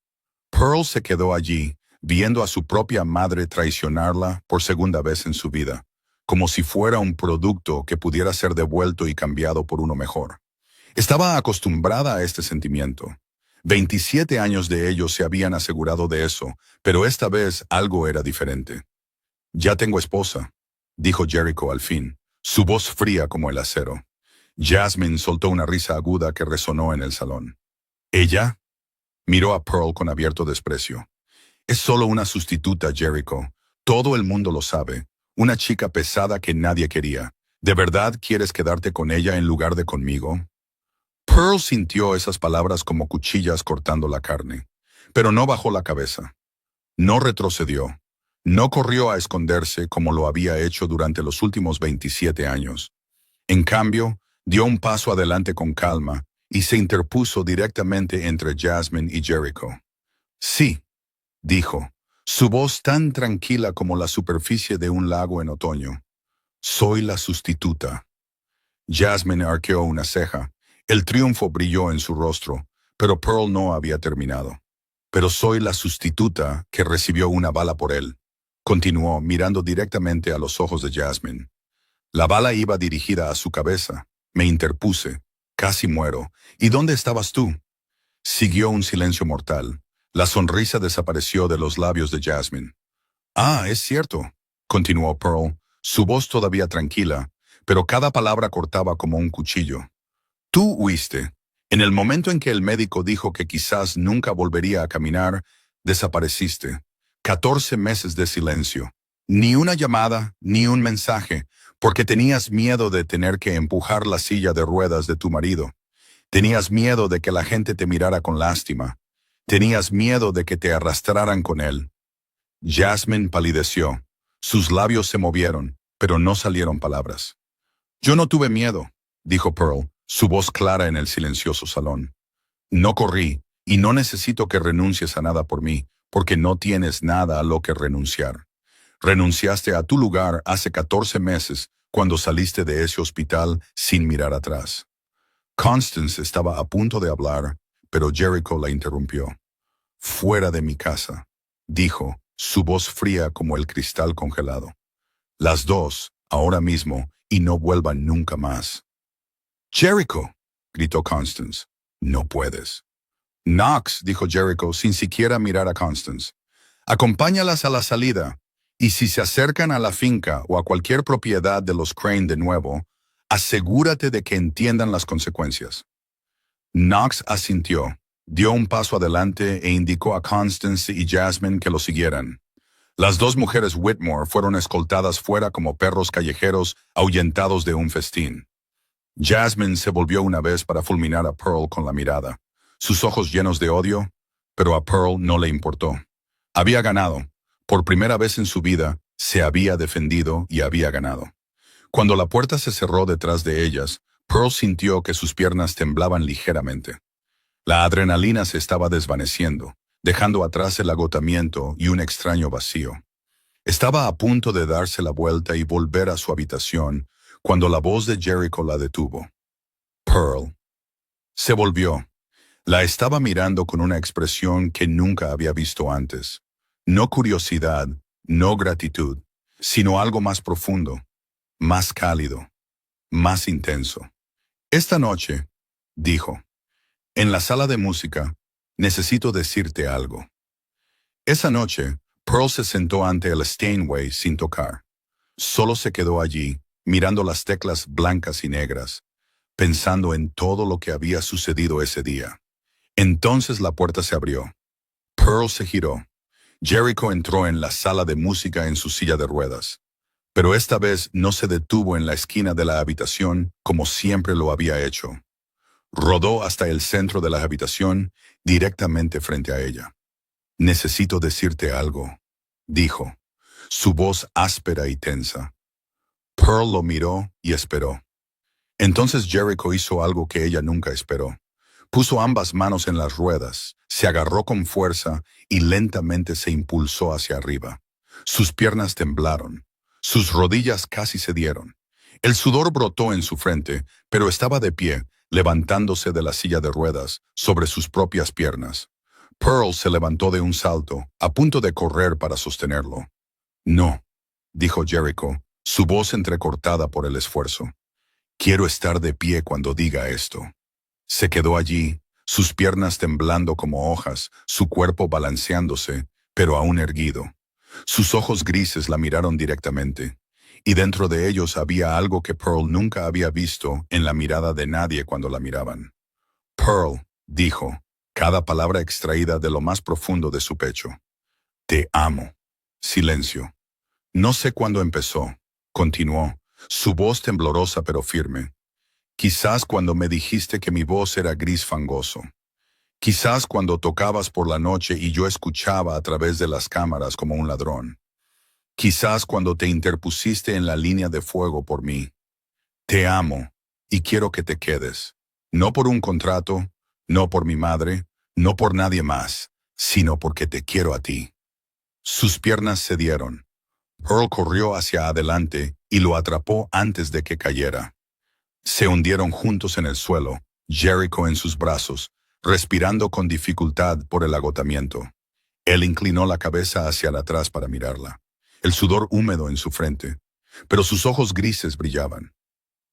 Pearl se quedó allí, viendo a su propia madre traicionarla por segunda vez en su vida, como si fuera un producto que pudiera ser devuelto y cambiado por uno mejor. Estaba acostumbrada a este sentimiento. 27 años de ellos se habían asegurado de eso, pero esta vez algo era diferente. «Ya tengo esposa», dijo Jericho al fin, su voz fría como el acero. Jasmine soltó una risa aguda que resonó en el salón. «¿Ella?», miró a Pearl con abierto desprecio. «Es solo una sustituta, Jericho. Todo el mundo lo sabe. Una chica pesada que nadie quería. ¿De verdad quieres quedarte con ella en lugar de conmigo?» Pearl sintió esas palabras como cuchillas cortando la carne, pero no bajó la cabeza. No retrocedió. No corrió a esconderse como lo había hecho durante los últimos 27 años. En cambio, dio un paso adelante con calma y se interpuso directamente entre Jasmine y Jericho. «Sí», dijo, su voz tan tranquila como la superficie de un lago en otoño. «Soy la sustituta». Jasmine arqueó una ceja. El triunfo brilló en su rostro, pero Pearl no había terminado. «Pero soy la sustituta que recibió una bala por él», continuó mirando directamente a los ojos de Jasmine. «La bala iba dirigida a su cabeza. Me interpuse. Casi muero. ¿Y dónde estabas tú?». Siguió un silencio mortal. La sonrisa desapareció de los labios de Jasmine. «Ah, es cierto», continuó Pearl, su voz todavía tranquila, pero cada palabra cortaba como un cuchillo. «Tú huiste. En el momento en que el médico dijo que quizás nunca volvería a caminar, desapareciste. 14 meses de silencio. Ni una llamada, ni un mensaje, porque tenías miedo de tener que empujar la silla de ruedas de tu marido. Tenías miedo de que la gente te mirara con lástima. Tenías miedo de que te arrastraran con él». Jasmine palideció. Sus labios se movieron, pero no salieron palabras. «Yo no tuve miedo», dijo Pearl, su voz clara en el silencioso salón. «No corrí, y no necesito que renuncies a nada por mí, porque no tienes nada a lo que renunciar. Renunciaste a tu lugar hace 14 meses, cuando saliste de ese hospital sin mirar atrás». Constance estaba a punto de hablar, pero Jericho la interrumpió. «Fuera de mi casa», dijo, su voz fría como el cristal congelado. «Las dos, ahora mismo, y no vuelvan nunca más». «Jericho», gritó Constance. «No puedes». «Knox», dijo Jericho sin siquiera mirar a Constance. «Acompáñalas a la salida, y si se acercan a la finca o a cualquier propiedad de los Crane de nuevo, asegúrate de que entiendan las consecuencias». Knox asintió, dio un paso adelante e indicó a Constance y Jasmine que lo siguieran. Las dos mujeres Whitmore fueron escoltadas fuera como perros callejeros ahuyentados de un festín. Jasmine se volvió una vez para fulminar a Pearl con la mirada, sus ojos llenos de odio, pero a Pearl no le importó. Había ganado. Por primera vez en su vida, se había defendido y había ganado. Cuando la puerta se cerró detrás de ellas, Pearl sintió que sus piernas temblaban ligeramente. La adrenalina se estaba desvaneciendo, dejando atrás el agotamiento y un extraño vacío. Estaba a punto de darse la vuelta y volver a su habitación, cuando la voz de Jericho la detuvo. «Pearl». Se volvió. La estaba mirando con una expresión que nunca había visto antes. No curiosidad, no gratitud, sino algo más profundo, más cálido, más intenso. «Esta noche», dijo, «en la sala de música, necesito decirte algo». Esa noche, Pearl se sentó ante el Steinway sin tocar. Solo se quedó allí, mirando las teclas blancas y negras, pensando en todo lo que había sucedido ese día. Entonces la puerta se abrió. Pearl se giró. Jericho entró en la sala de música en su silla de ruedas. Pero esta vez no se detuvo en la esquina de la habitación como siempre lo había hecho. Rodó hasta el centro de la habitación, directamente frente a ella. «Necesito decirte algo», dijo, su voz áspera y tensa. Pearl lo miró y esperó. Entonces Jericho hizo algo que ella nunca esperó. Puso ambas manos en las ruedas, se agarró con fuerza y lentamente se impulsó hacia arriba. Sus piernas temblaron. Sus rodillas casi cedieron. El sudor brotó en su frente, pero estaba de pie, levantándose de la silla de ruedas, sobre sus propias piernas. Pearl se levantó de un salto, a punto de correr para sostenerlo. No, dijo Jericho, su voz entrecortada por el esfuerzo. Quiero estar de pie cuando diga esto. Se quedó allí, sus piernas temblando como hojas, su cuerpo balanceándose, pero aún erguido. Sus ojos grises la miraron directamente, y dentro de ellos había algo que Pearl nunca había visto en la mirada de nadie cuando la miraban. Pearl, dijo, cada palabra extraída de lo más profundo de su pecho. Te amo. Silencio. No sé cuándo empezó, continuó, su voz temblorosa pero firme. Quizás cuando me dijiste que mi voz era gris fangoso. Quizás cuando tocabas por la noche y yo escuchaba a través de las cámaras como un ladrón. Quizás cuando te interpusiste en la línea de fuego por mí. Te amo y quiero que te quedes. No por un contrato, no por mi madre, no por nadie más, sino porque te quiero a ti. Sus piernas cedieron. Pearl corrió hacia adelante y lo atrapó antes de que cayera. Se hundieron juntos en el suelo, Jericho en sus brazos, respirando con dificultad por el agotamiento. Él inclinó la cabeza hacia atrás para mirarla, el sudor húmedo en su frente, pero sus ojos grises brillaban.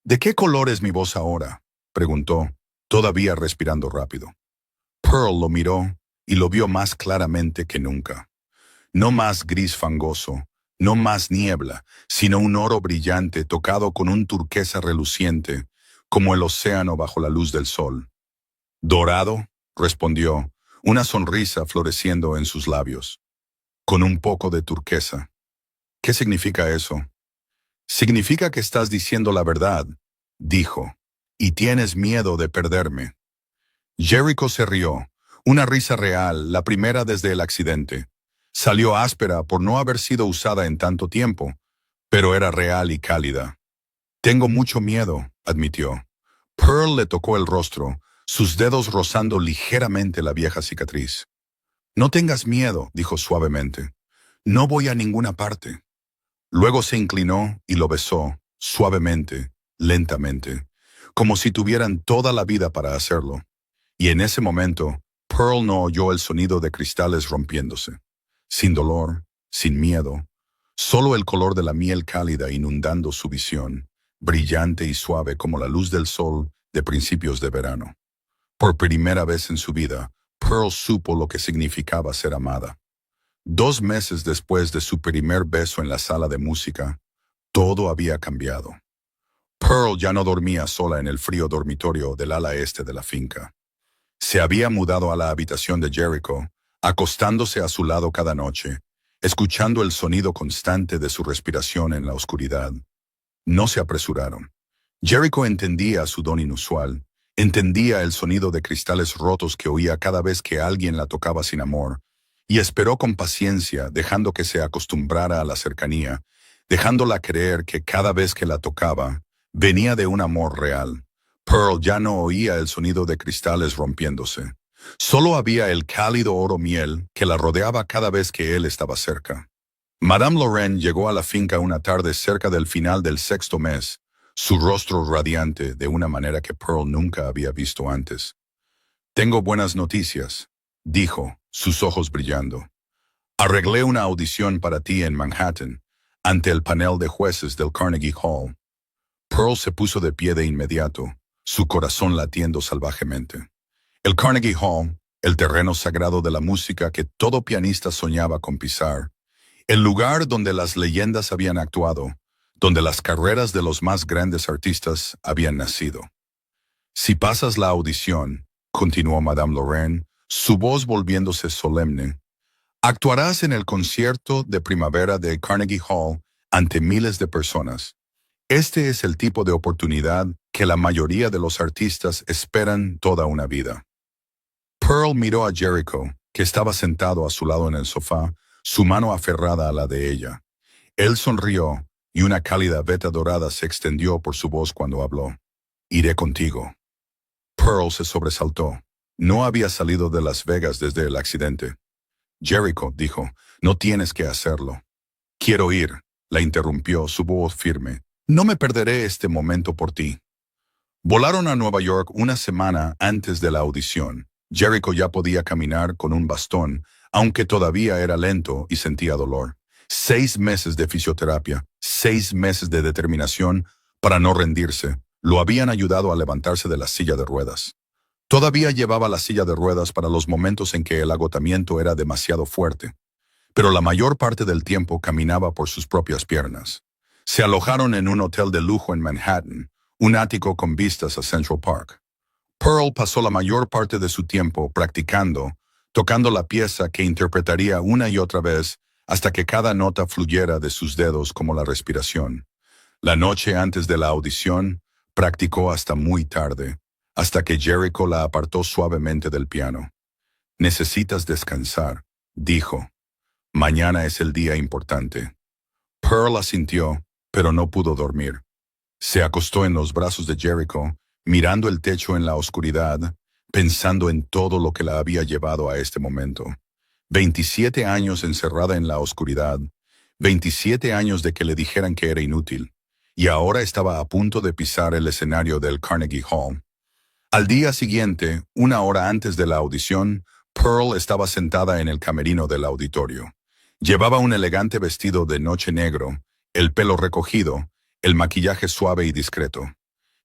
¿De qué color es mi voz ahora?, preguntó, todavía respirando rápido. Pearl lo miró y lo vio más claramente que nunca. No más gris fangoso, no más niebla, sino un oro brillante tocado con un turquesa reluciente, como el océano bajo la luz del sol. «¿Dorado?», respondió, una sonrisa floreciendo en sus labios. «Con un poco de turquesa». «¿Qué significa eso?». «Significa que estás diciendo la verdad», dijo, «y tienes miedo de perderme». Jericho se rió, una risa real, la primera desde el accidente. Salió áspera por no haber sido usada en tanto tiempo, pero era real y cálida. «Tengo mucho miedo», admitió. Pearl le tocó el rostro, sus dedos rozando ligeramente la vieja cicatriz. «No tengas miedo», dijo suavemente. «No voy a ninguna parte». Luego se inclinó y lo besó, suavemente, lentamente, como si tuvieran toda la vida para hacerlo. Y en ese momento, Pearl no oyó el sonido de cristales rompiéndose. Sin dolor, sin miedo, solo el color de la miel cálida inundando su visión, brillante y suave como la luz del sol de principios de verano. Por primera vez en su vida, Pearl supo lo que significaba ser amada. 2 meses después de su primer beso en la sala de música, todo había cambiado. Pearl ya no dormía sola en el frío dormitorio del ala este de la finca. Se había mudado a la habitación de Jericho, acostándose a su lado cada noche, escuchando el sonido constante de su respiración en la oscuridad. No se apresuraron. Jericho entendía su don inusual, entendía el sonido de cristales rotos que oía cada vez que alguien la tocaba sin amor, y esperó con paciencia, dejando que se acostumbrara a la cercanía, dejándola creer que cada vez que la tocaba, venía de un amor real. Pearl ya no oía el sonido de cristales rompiéndose. Solo había el cálido oro miel que la rodeaba cada vez que él estaba cerca. Madame Lorraine llegó a la finca una tarde cerca del final del 6º mes, su rostro radiante de una manera que Pearl nunca había visto antes. «Tengo buenas noticias», dijo, sus ojos brillando. «Arreglé una audición para ti en Manhattan, ante el panel de jueces del Carnegie Hall». Pearl se puso de pie de inmediato, su corazón latiendo salvajemente. El Carnegie Hall, el terreno sagrado de la música que todo pianista soñaba con pisar, el lugar donde las leyendas habían actuado, donde las carreras de los más grandes artistas habían nacido. «Si pasas la audición», continuó Madame Lorraine, su voz volviéndose solemne, «actuarás en el concierto de primavera de Carnegie Hall ante miles de personas. Este es el tipo de oportunidad que la mayoría de los artistas esperan toda una vida». Pearl miró a Jericho, que estaba sentado a su lado en el sofá, su mano aferrada a la de ella. Él sonrió, y una cálida veta dorada se extendió por su voz cuando habló. «Iré contigo». Pearl se sobresaltó. No había salido de Las Vegas desde el accidente. «Jericho», dijo, «no tienes que hacerlo». «Quiero ir», la interrumpió su voz firme. «No me perderé este momento por ti». Volaron a Nueva York una semana antes de la audición, Jericho ya podía caminar con un bastón, aunque todavía era lento y sentía dolor. 6 meses de fisioterapia, 6 meses de determinación para no rendirse, lo habían ayudado a levantarse de la silla de ruedas. Todavía llevaba la silla de ruedas para los momentos en que el agotamiento era demasiado fuerte, pero la mayor parte del tiempo caminaba por sus propias piernas. Se alojaron en un hotel de lujo en Manhattan, un ático con vistas a Central Park. Pearl pasó la mayor parte de su tiempo practicando, tocando la pieza que interpretaría una y otra vez hasta que cada nota fluyera de sus dedos como la respiración. La noche antes de la audición, practicó hasta muy tarde, hasta que Jericho la apartó suavemente del piano. «Necesitas descansar», dijo. «Mañana es el día importante». Pearl asintió, pero no pudo dormir. Se acostó en los brazos de Jericho, mirando el techo en la oscuridad, pensando en todo lo que la había llevado a este momento. 27 años encerrada en la oscuridad, 27 años de que le dijeran que era inútil, y ahora estaba a punto de pisar el escenario del Carnegie Hall. Al día siguiente, 1 hora antes de la audición, Pearl estaba sentada en el camerino del auditorio. Llevaba un elegante vestido de noche negro, el pelo recogido, el maquillaje suave y discreto.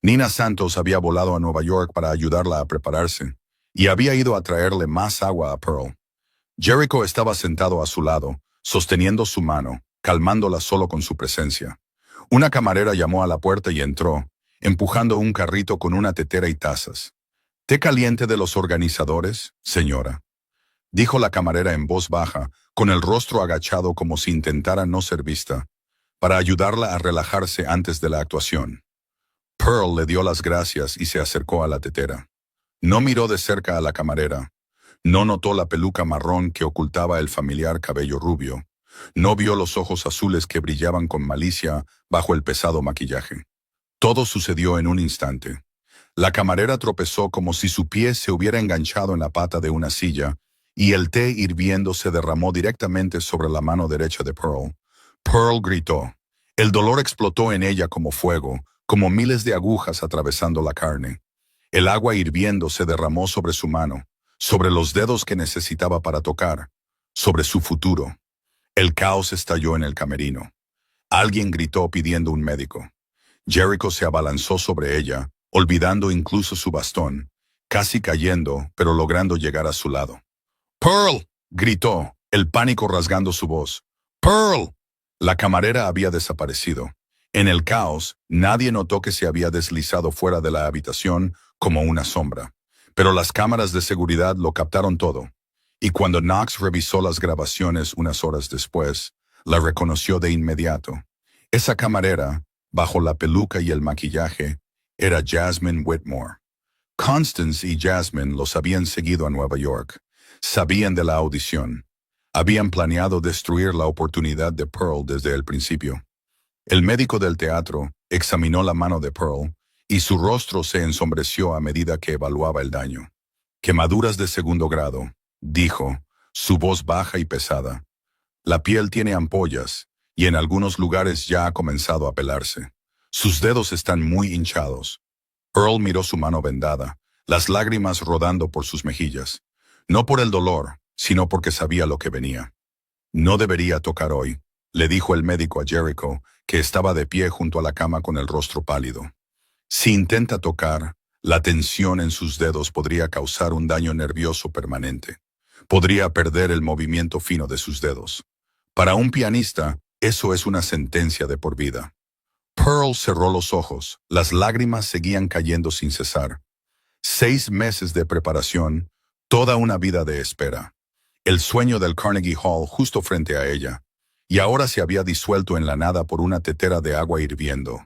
Nina Santos había volado a Nueva York para ayudarla a prepararse, y había ido a traerle más agua a Pearl. Jericho estaba sentado a su lado, sosteniendo su mano, calmándola solo con su presencia. Una camarera llamó a la puerta y entró, empujando un carrito con una tetera y tazas. «¿Té caliente de los organizadores, señora?», dijo la camarera en voz baja, con el rostro agachado como si intentara no ser vista, para ayudarla a relajarse antes de la actuación. Pearl le dio las gracias y se acercó a la tetera. No miró de cerca a la camarera. No notó la peluca marrón que ocultaba el familiar cabello rubio. No vio los ojos azules que brillaban con malicia bajo el pesado maquillaje. Todo sucedió en un instante. La camarera tropezó como si su pie se hubiera enganchado en la pata de una silla, y el té hirviendo se derramó directamente sobre la mano derecha de Pearl. Pearl gritó. El dolor explotó en ella como fuego, como miles de agujas atravesando la carne. El agua hirviendo se derramó sobre su mano, sobre los dedos que necesitaba para tocar, sobre su futuro. El caos estalló en el camerino. Alguien gritó pidiendo un médico. Jericho se abalanzó sobre ella, olvidando incluso su bastón, casi cayendo, pero logrando llegar a su lado. «¡Pearl!», gritó, el pánico rasgando su voz. «¡Pearl!». La camarera había desaparecido. En el caos, nadie notó que se había deslizado fuera de la habitación como una sombra. Pero las cámaras de seguridad lo captaron todo. Y cuando Knox revisó las grabaciones unas horas después, la reconoció de inmediato. Esa camarera, bajo la peluca y el maquillaje, era Jasmine Whitmore. Constance y Jasmine los habían seguido a Nueva York. Sabían de la audición. Habían planeado destruir la oportunidad de Pearl desde el principio. El médico del teatro examinó la mano de Pearl y su rostro se ensombreció a medida que evaluaba el daño. «Quemaduras de segundo grado», dijo, su voz baja y pesada. «La piel tiene ampollas y en algunos lugares ya ha comenzado a pelarse. Sus dedos están muy hinchados». Pearl miró su mano vendada, las lágrimas rodando por sus mejillas. No por el dolor, sino porque sabía lo que venía. «No debería tocar hoy», le dijo el médico a Jericho, que estaba de pie junto a la cama con el rostro pálido. «Si intenta tocar, la tensión en sus dedos podría causar un daño nervioso permanente. Podría perder el movimiento fino de sus dedos. Para un pianista, eso es una sentencia de por vida». Pearl cerró los ojos, las lágrimas seguían cayendo sin cesar. 6 meses de preparación, toda una vida de espera. El sueño del Carnegie Hall justo frente a ella, y ahora se había disuelto en la nada por una tetera de agua hirviendo.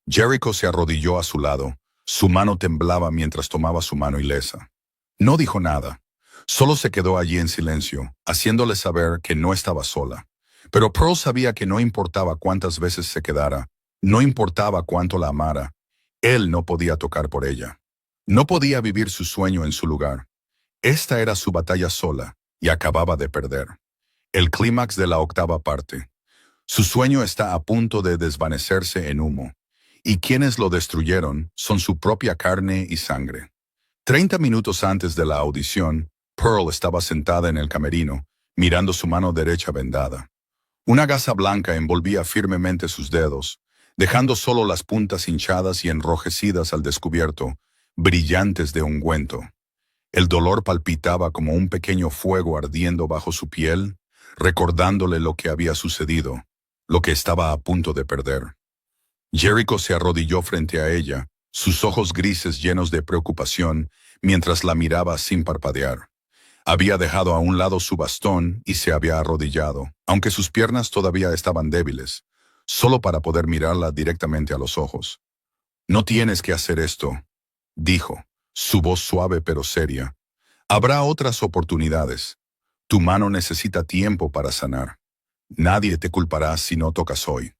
Jericho se arrodilló a su lado, su mano temblaba mientras tomaba su mano ilesa. No dijo nada, solo se quedó allí en silencio, haciéndole saber que no estaba sola. Pero Pearl sabía que no importaba cuántas veces se quedara, no importaba cuánto la amara, él no podía tocar por ella. No podía vivir su sueño en su lugar. Esta era su batalla sola, y acababa de perder. El clímax de la 8ª parte. Su sueño está a punto de desvanecerse en humo, y quienes lo destruyeron son su propia carne y sangre. 30 minutos antes de la audición, Pearl estaba sentada en el camerino, mirando su mano derecha vendada. Una gasa blanca envolvía firmemente sus dedos, dejando solo las puntas hinchadas y enrojecidas al descubierto, brillantes de ungüento. El dolor palpitaba como un pequeño fuego ardiendo bajo su piel, recordándole lo que había sucedido, lo que estaba a punto de perder. Jericho se arrodilló frente a ella, sus ojos grises llenos de preocupación, mientras la miraba sin parpadear. Había dejado a un lado su bastón y se había arrodillado, aunque sus piernas todavía estaban débiles, solo para poder mirarla directamente a los ojos. «No tienes que hacer esto», dijo, su voz suave pero seria. «Habrá otras oportunidades. Tu mano necesita tiempo para sanar. Nadie te culpará si no tocas hoy».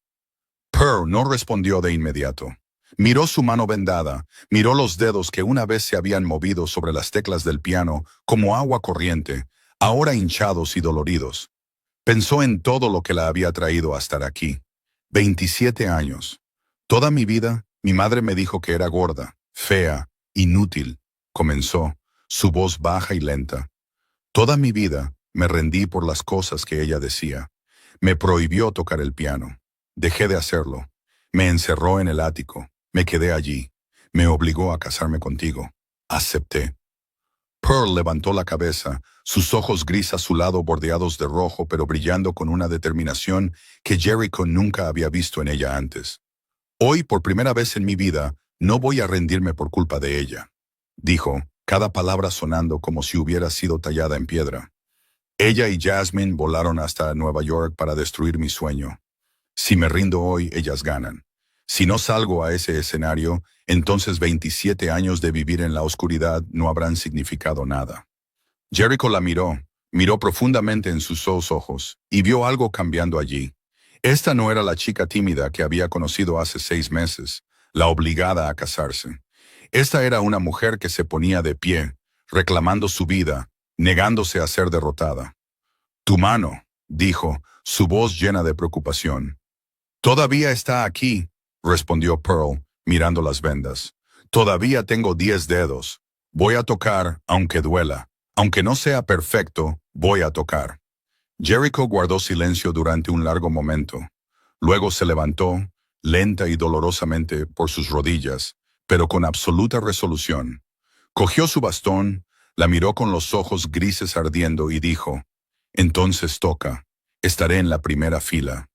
Pearl no respondió de inmediato. Miró su mano vendada, miró los dedos que una vez se habían movido sobre las teclas del piano como agua corriente, ahora hinchados y doloridos. Pensó en todo lo que la había traído hasta aquí. 27 años. Toda mi vida, mi madre me dijo que era gorda, fea, inútil, comenzó, su voz baja y lenta. Toda mi vida me rendí por las cosas que ella decía. Me prohibió tocar el piano. Dejé de hacerlo. Me encerró en el ático. Me quedé allí. Me obligó a casarme contigo. Acepté. Pearl levantó la cabeza, sus ojos gris azulado bordeados de rojo pero brillando con una determinación que Jericho nunca había visto en ella antes. «Hoy, por primera vez en mi vida, no voy a rendirme por culpa de ella», dijo, cada palabra sonando como si hubiera sido tallada en piedra. «Ella y Jasmine volaron hasta Nueva York para destruir mi sueño. Si me rindo hoy, ellas ganan. Si no salgo a ese escenario, entonces 27 años de vivir en la oscuridad no habrán significado nada». Jericho la miró profundamente en sus dos ojos, y vio algo cambiando allí. Esta no era la chica tímida que había conocido hace 6 meses, la obligada a casarse. Esta era una mujer que se ponía de pie, reclamando su vida, negándose a ser derrotada. «Tu mano», dijo, su voz llena de preocupación. «Todavía está aquí», respondió Pearl, mirando las vendas. «Todavía tengo 10 dedos. Voy a tocar, aunque duela. Aunque no sea perfecto, voy a tocar». Jericho guardó silencio durante un largo momento. Luego se levantó, lenta y dolorosamente por sus rodillas, pero con absoluta resolución. Cogió su bastón, la miró con los ojos grises ardiendo y dijo, «Entonces toca. Estaré en la primera fila».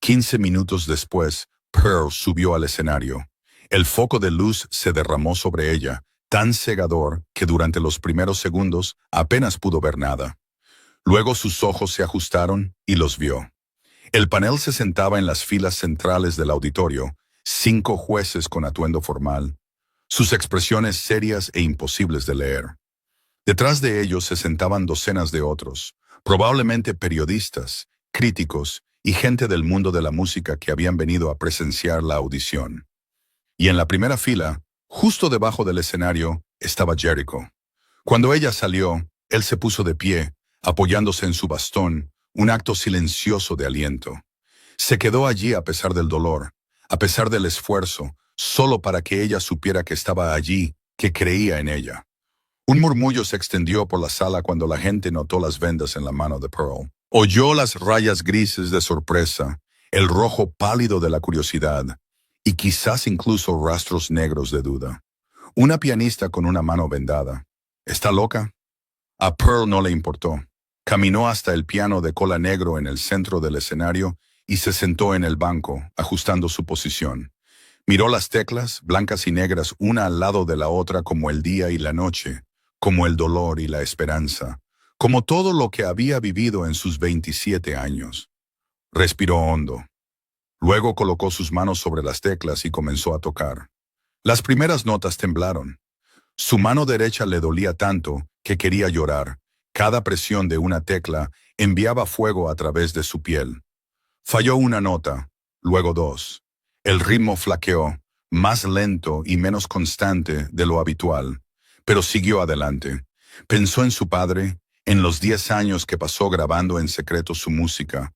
15 minutos después, Pearl subió al escenario. El foco de luz se derramó sobre ella, tan cegador que durante los primeros segundos apenas pudo ver nada. Luego sus ojos se ajustaron y los vio. El panel se sentaba en las filas centrales del auditorio, 5 jueces con atuendo formal, sus expresiones serias e imposibles de leer. Detrás de ellos se sentaban docenas de otros, probablemente periodistas, críticos y gente del mundo de la música que habían venido a presenciar la audición. Y en la primera fila, justo debajo del escenario, estaba Jericho. Cuando ella salió, él se puso de pie, apoyándose en su bastón, un acto silencioso de aliento. Se quedó allí a pesar del dolor, a pesar del esfuerzo, solo para que ella supiera que estaba allí, que creía en ella. Un murmullo se extendió por la sala cuando la gente notó las vendas en la mano de Pearl. Oyó las rayas grises de sorpresa, el rojo pálido de la curiosidad, y quizás incluso rastros negros de duda. Una pianista con una mano vendada. ¿Está loca? A Pearl no le importó. Caminó hasta el piano de cola negro en el centro del escenario y se sentó en el banco, ajustando su posición. Miró las teclas, blancas y negras, una al lado de la otra como el día y la noche, como el dolor y la esperanza, como todo lo que había vivido en sus 27 años. Respiró hondo. Luego colocó sus manos sobre las teclas y comenzó a tocar. Las primeras notas temblaron. Su mano derecha le dolía tanto que quería llorar. Cada presión de una tecla enviaba fuego a través de su piel. Falló una nota, luego 2. El ritmo flaqueó, más lento y menos constante de lo habitual, pero siguió adelante. Pensó en su padre, en los 10 años que pasó grabando en secreto su música.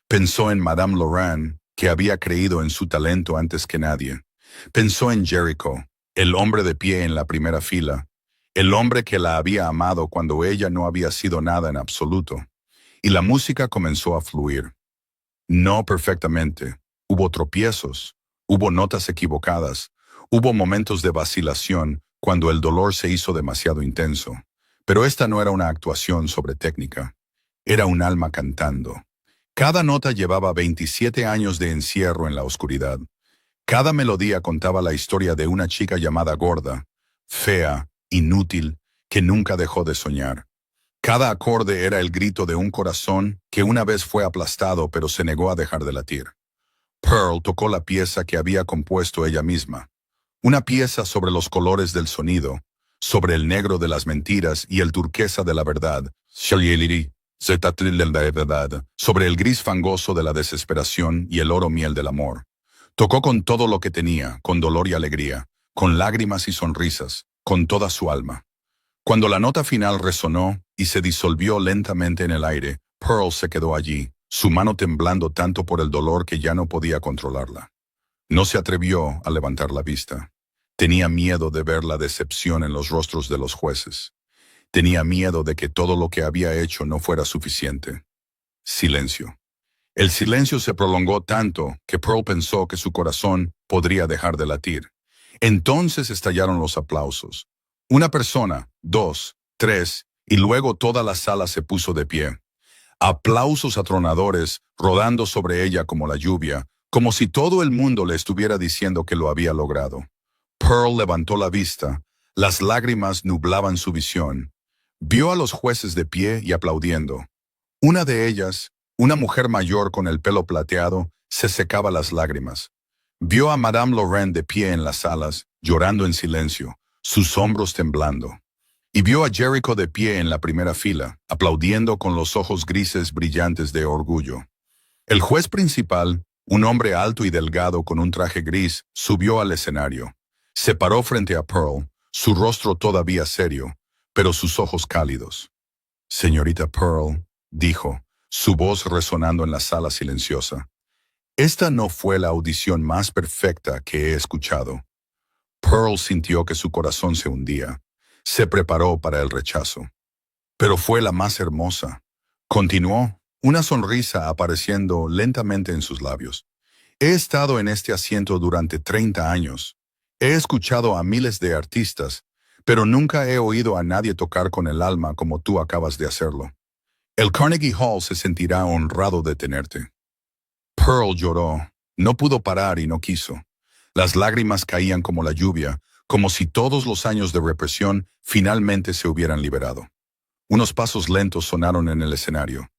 Pensó en Madame Laurent, que había creído en su talento antes que nadie. Pensó en Jericho, el hombre de pie en la primera fila, el hombre que la había amado cuando ella no había sido nada en absoluto. Y la música comenzó a fluir. No perfectamente. Hubo tropiezos, hubo notas equivocadas, hubo momentos de vacilación cuando el dolor se hizo demasiado intenso. Pero esta no era una actuación sobre técnica. Era un alma cantando. Cada nota llevaba 27 años de encierro en la oscuridad. Cada melodía contaba la historia de una chica llamada gorda, fea, inútil, que nunca dejó de soñar. Cada acorde era el grito de un corazón que una vez fue aplastado pero se negó a dejar de latir. Pearl tocó la pieza que había compuesto ella misma. Una pieza sobre los colores del sonido, sobre el negro de las mentiras y el turquesa de la verdad, sobre el gris fangoso de la desesperación y el oro miel del amor. Tocó con todo lo que tenía, con dolor y alegría, con lágrimas y sonrisas, con toda su alma. Cuando la nota final resonó y se disolvió lentamente en el aire, Pearl se quedó allí, su mano temblando tanto por el dolor que ya no podía controlarla. No se atrevió a levantar la vista. Tenía miedo de ver la decepción en los rostros de los jueces. Tenía miedo de que todo lo que había hecho no fuera suficiente. Silencio. El silencio se prolongó tanto que Pearl pensó que su corazón podría dejar de latir. Entonces estallaron los aplausos. Una persona, dos, tres, y luego toda la sala se puso de pie. Aplausos atronadores rodando sobre ella como la lluvia, como si todo el mundo le estuviera diciendo que lo había logrado. Pearl levantó la vista, las lágrimas nublaban su visión. Vio a los jueces de pie y aplaudiendo. Una de ellas, una mujer mayor con el pelo plateado, se secaba las lágrimas. Vio a Madame Laurent de pie en las salas, llorando en silencio, sus hombros temblando. Y vio a Jericho de pie en la primera fila, aplaudiendo con los ojos grises brillantes de orgullo. El juez principal, un hombre alto y delgado con un traje gris, subió al escenario. Se paró frente a Pearl, su rostro todavía serio, pero sus ojos cálidos. «Señorita Pearl», dijo, su voz resonando en la sala silenciosa. «Esta no fue la audición más perfecta que he escuchado». Pearl sintió que su corazón se hundía. Se preparó para el rechazo. «Pero fue la más hermosa», continuó, una sonrisa apareciendo lentamente en sus labios. «He estado en este asiento durante 30 años. He escuchado a miles de artistas, pero nunca he oído a nadie tocar con el alma como tú acabas de hacerlo. El Carnegie Hall se sentirá honrado de tenerte». Pearl lloró. No pudo parar y no quiso. Las lágrimas caían como la lluvia, como si todos los años de represión finalmente se hubieran liberado. Unos pasos lentos sonaron en el escenario.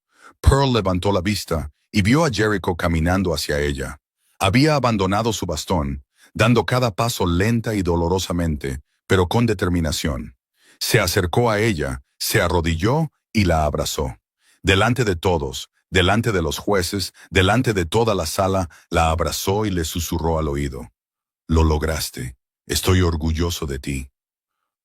Pearl levantó la vista y vio a Jericho caminando hacia ella. Había abandonado su bastón, dando cada paso lenta y dolorosamente, pero con determinación. Se acercó a ella, se arrodilló y la abrazó. Delante de todos, delante de los jueces, delante de toda la sala, la abrazó y le susurró al oído. «Lo lograste. Estoy orgulloso de ti».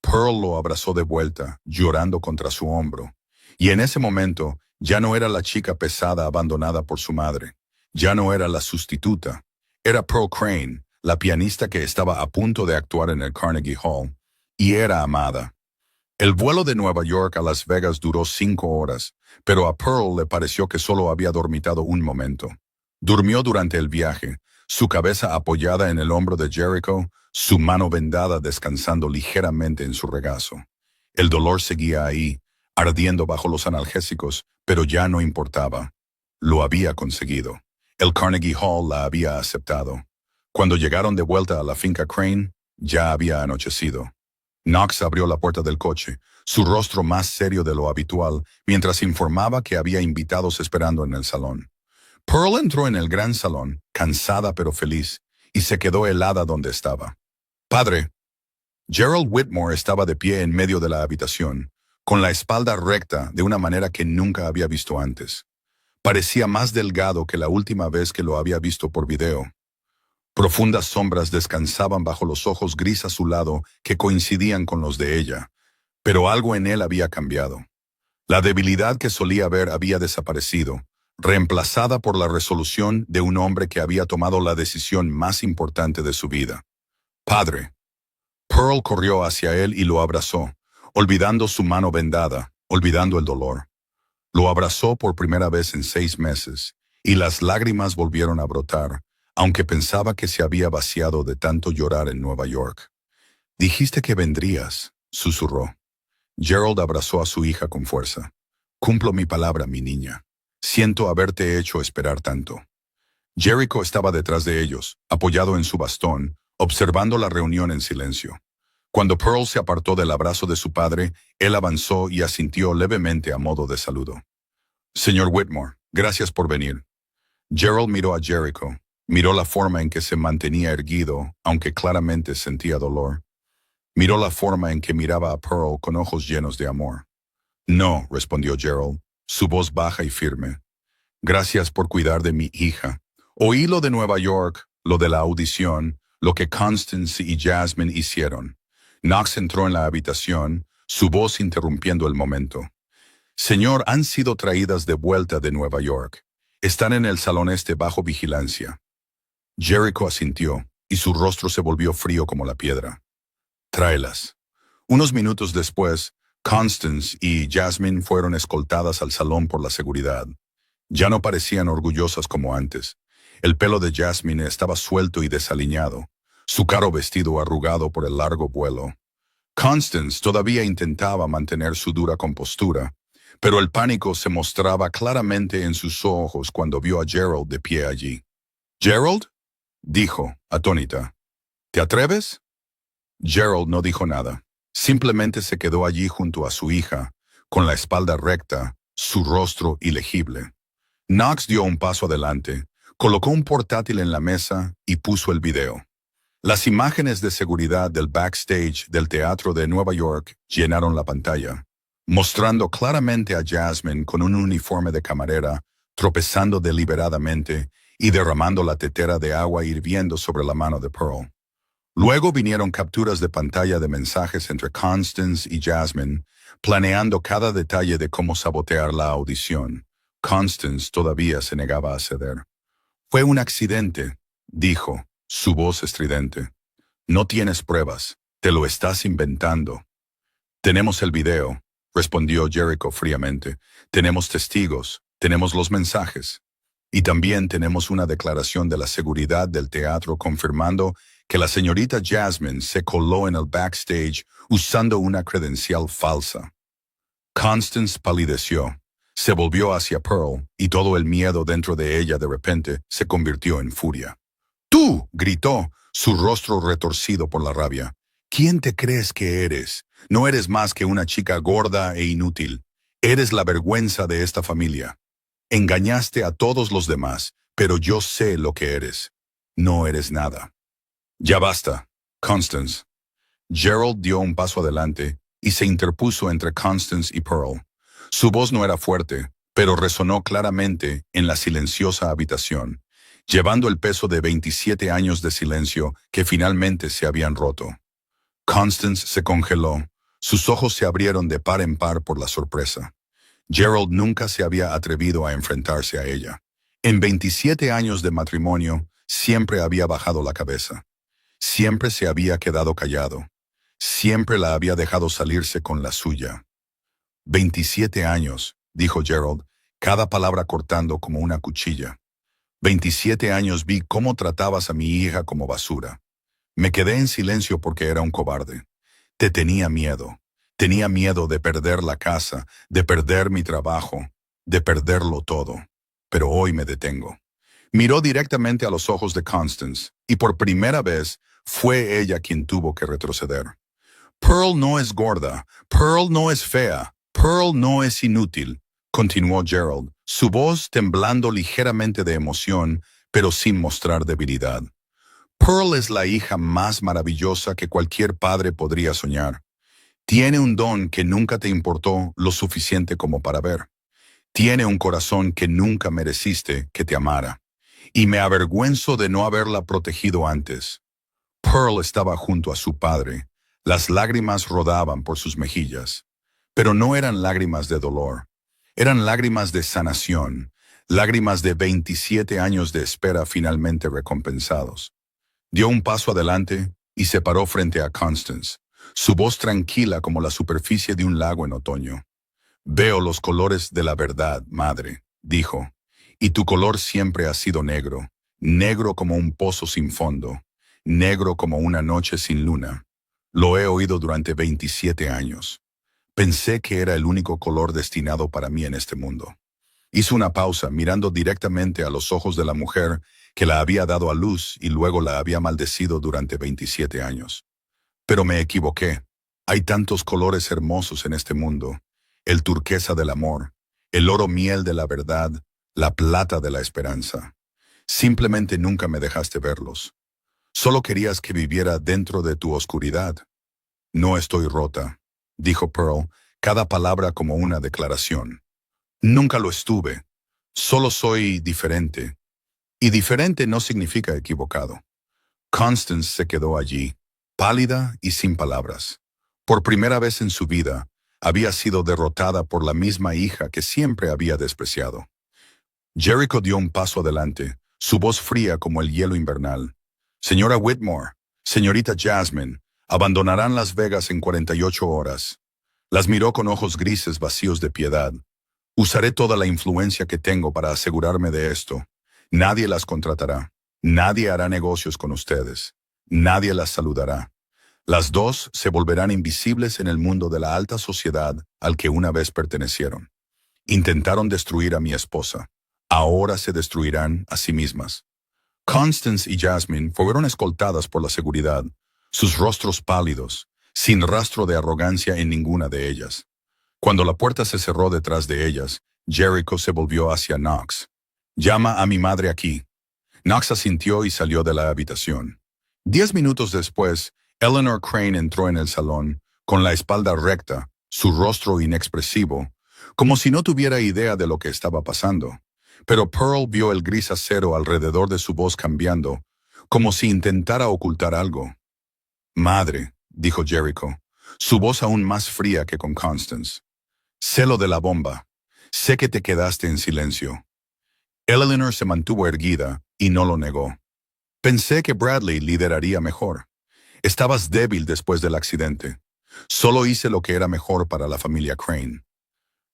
Pearl lo abrazó de vuelta, llorando contra su hombro. Y en ese momento, ya no era la chica pesada abandonada por su madre. Ya no era la sustituta. Era Pearl Crane, la pianista que estaba a punto de actuar en el Carnegie Hall. Y era amada. El vuelo de Nueva York a Las Vegas duró 5 horas, pero a Pearl le pareció que solo había dormitado un momento. Durmió durante el viaje, su cabeza apoyada en el hombro de Jericho, su mano vendada descansando ligeramente en su regazo. El dolor seguía ahí, ardiendo bajo los analgésicos, pero ya no importaba. Lo había conseguido. El Carnegie Hall la había aceptado. Cuando llegaron de vuelta a la finca Crane, ya había anochecido. Knox abrió la puerta del coche, su rostro más serio de lo habitual, mientras informaba que había invitados esperando en el salón. Pearl entró en el gran salón, cansada pero feliz, y se quedó helada donde estaba. «Padre». Gerald Whitmore estaba de pie en medio de la habitación, con la espalda recta de una manera que nunca había visto antes. Parecía más delgado que la última vez que lo había visto por video. Profundas sombras descansaban bajo los ojos gris azulado que coincidían con los de ella, pero algo en él había cambiado. La debilidad que solía ver había desaparecido, reemplazada por la resolución de un hombre que había tomado la decisión más importante de su vida. «Padre». Pearl corrió hacia él y lo abrazó, olvidando su mano vendada, olvidando el dolor. Lo abrazó por primera vez en 6 meses, y las lágrimas volvieron a brotar, aunque pensaba que se había vaciado de tanto llorar en Nueva York. Dijiste que vendrías, susurró. Gerald abrazó a su hija con fuerza. Cumplo mi palabra, mi niña. Siento haberte hecho esperar tanto. Jericho estaba detrás de ellos, apoyado en su bastón, observando la reunión en silencio. Cuando Pearl se apartó del abrazo de su padre, él avanzó y asintió levemente a modo de saludo. Señor Whitmore, gracias por venir. Gerald miró a Jericho, miró la forma en que se mantenía erguido, aunque claramente sentía dolor. Miró la forma en que miraba a Pearl con ojos llenos de amor. No, respondió Gerald, su voz baja y firme. Gracias por cuidar de mi hija. Oí lo de Nueva York, lo de la audición, lo que Constance y Jasmine hicieron. Knox entró en la habitación, su voz interrumpiendo el momento. Señor, han sido traídas de vuelta de Nueva York. Están en el salón este bajo vigilancia. Jericho asintió, y su rostro se volvió frío como la piedra. Tráelas. Unos minutos después, Constance y Jasmine fueron escoltadas al salón por la seguridad. Ya no parecían orgullosas como antes. El pelo de Jasmine estaba suelto y desaliñado, su caro vestido arrugado por el largo vuelo. Constance todavía intentaba mantener su dura compostura, pero el pánico se mostraba claramente en sus ojos cuando vio a Gerald de pie allí. «¿Gerald?», dijo, atónita. «¿Te atreves?». Gerald no dijo nada. Simplemente se quedó allí junto a su hija, con la espalda recta, su rostro ilegible. Knox dio un paso adelante, colocó un portátil en la mesa y puso el video. Las imágenes de seguridad del backstage del Teatro de Nueva York llenaron la pantalla, mostrando claramente a Jasmine con un uniforme de camarera, tropezando deliberadamente y derramando la tetera de agua hirviendo sobre la mano de Pearl. Luego vinieron capturas de pantalla de mensajes entre Constance y Jasmine, planeando cada detalle de cómo sabotear la audición. Constance todavía se negaba a ceder. «Fue un accidente», dijo, su voz estridente. «No tienes pruebas, te lo estás inventando». «Tenemos el video», respondió Jericho fríamente. «Tenemos testigos, tenemos los mensajes. Y también tenemos una declaración de la seguridad del teatro confirmando que la señorita Jasmine se coló en el backstage usando una credencial falsa». Constance palideció, se volvió hacia Pearl y todo el miedo dentro de ella de repente se convirtió en furia. «¡Tú!», gritó, su rostro retorcido por la rabia. «¿Quién te crees que eres? No eres más que una chica gorda e inútil. Eres la vergüenza de esta familia. Engañaste a todos los demás, pero yo sé lo que eres. No eres nada». «Ya basta, Constance». Gerald dio un paso adelante y se interpuso entre Constance y Pearl. Su voz no era fuerte, pero resonó claramente en la silenciosa habitación, llevando el peso de 27 años de silencio que finalmente se habían roto. Constance se congeló, sus ojos se abrieron de par en par por la sorpresa. Gerald nunca se había atrevido a enfrentarse a ella. En 27 años de matrimonio, siempre había bajado la cabeza. Siempre se había quedado callado. Siempre la había dejado salirse con la suya. 27 años, dijo Gerald, cada palabra cortando como una cuchilla. 27 años vi cómo tratabas a mi hija como basura. Me quedé en silencio porque era un cobarde. Te tenía miedo. Tenía miedo de perder la casa, de perder mi trabajo, de perderlo todo. Pero hoy me detengo. Miró directamente a los ojos de Constance, y por primera vez fue ella quien tuvo que retroceder. «Pearl no es gorda, Pearl no es fea, Pearl no es inútil», continuó Gerald, su voz temblando ligeramente de emoción, pero sin mostrar debilidad. «Pearl es la hija más maravillosa que cualquier padre podría soñar. Tiene un don que nunca te importó lo suficiente como para ver. Tiene un corazón que nunca mereciste que te amara. Y me avergüenzo de no haberla protegido antes». Pearl estaba junto a su padre. Las lágrimas rodaban por sus mejillas. Pero no eran lágrimas de dolor. Eran lágrimas de sanación, lágrimas de 27 años de espera finalmente recompensados. Dio un paso adelante y se paró frente a Constance. su voz tranquila como la superficie de un lago en otoño. Veo los colores de la verdad, madre, dijo, y tu color siempre ha sido negro, negro como un pozo sin fondo, negro como una noche sin luna. Lo he oído durante 27 años. Pensé que era el único color destinado para mí en este mundo. Hizo una pausa, mirando directamente a los ojos de la mujer que la había dado a luz y luego la había maldecido durante 27 años. Pero me equivoqué. Hay tantos colores hermosos en este mundo. El turquesa del amor, el oro miel de la verdad, la plata de la esperanza. Simplemente nunca me dejaste verlos. Solo querías que viviera dentro de tu oscuridad. No estoy rota, dijo Pearl, cada palabra como una declaración. Nunca lo estuve. Solo soy diferente. Y diferente no significa equivocado. Constance se quedó allí, pálida y sin palabras. Por primera vez en su vida, había sido derrotada por la misma hija que siempre había despreciado. Jericho dio un paso adelante, su voz fría como el hielo invernal. Señora Whitmore, señorita Jasmine, abandonarán Las Vegas en 48 horas. Las miró con ojos grises vacíos de piedad. Usaré toda la influencia que tengo para asegurarme de esto. Nadie las contratará. Nadie hará negocios con ustedes. Nadie las saludará. Las dos se volverán invisibles en el mundo de la alta sociedad al que una vez pertenecieron. Intentaron destruir a mi esposa. Ahora se destruirán a sí mismas. Constance y Jasmine fueron escoltadas por la seguridad, sus rostros pálidos, sin rastro de arrogancia en ninguna de ellas. Cuando la puerta se cerró detrás de ellas, Jericho se volvió hacia Knox. «Llama a mi madre aquí». Knox asintió y salió de la habitación. 10 minutos después, Eleanor Crane entró en el salón, con la espalda recta, su rostro inexpresivo, como si no tuviera idea de lo que estaba pasando. Pero Pearl vio el gris acero alrededor de su voz cambiando, como si intentara ocultar algo. «Madre», dijo Jericho, su voz aún más fría que con Constance. «Sé lo de la bomba. Sé que te quedaste en silencio». Eleanor se mantuvo erguida y no lo negó. «Pensé que Bradley lideraría mejor. Estabas débil después del accidente. Solo hice lo que era mejor para la familia Crane».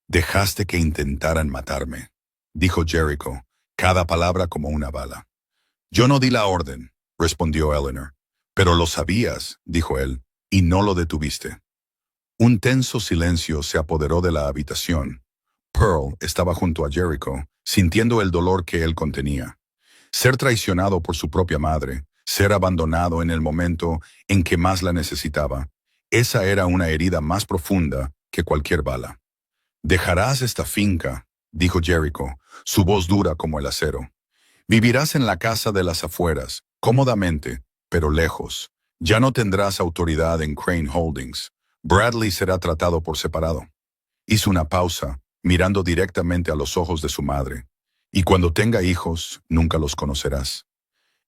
«Dejaste que intentaran matarme», dijo Jericho, cada palabra como una bala. «Yo no di la orden», respondió Eleanor. «Pero lo sabías», dijo él, «y no lo detuviste». Un tenso silencio se apoderó de la habitación. Pearl estaba junto a Jericho, sintiendo el dolor que él contenía. Ser traicionado por su propia madre, ser abandonado en el momento en que más la necesitaba, esa era una herida más profunda que cualquier bala. «Dejarás esta finca», dijo Jericho, su voz dura como el acero. «Vivirás en la casa de las afueras, cómodamente, pero lejos. Ya no tendrás autoridad en Crane Holdings. Bradley será tratado por separado». Hizo una pausa, mirando directamente a los ojos de su madre. «Y cuando tenga hijos, nunca los conocerás».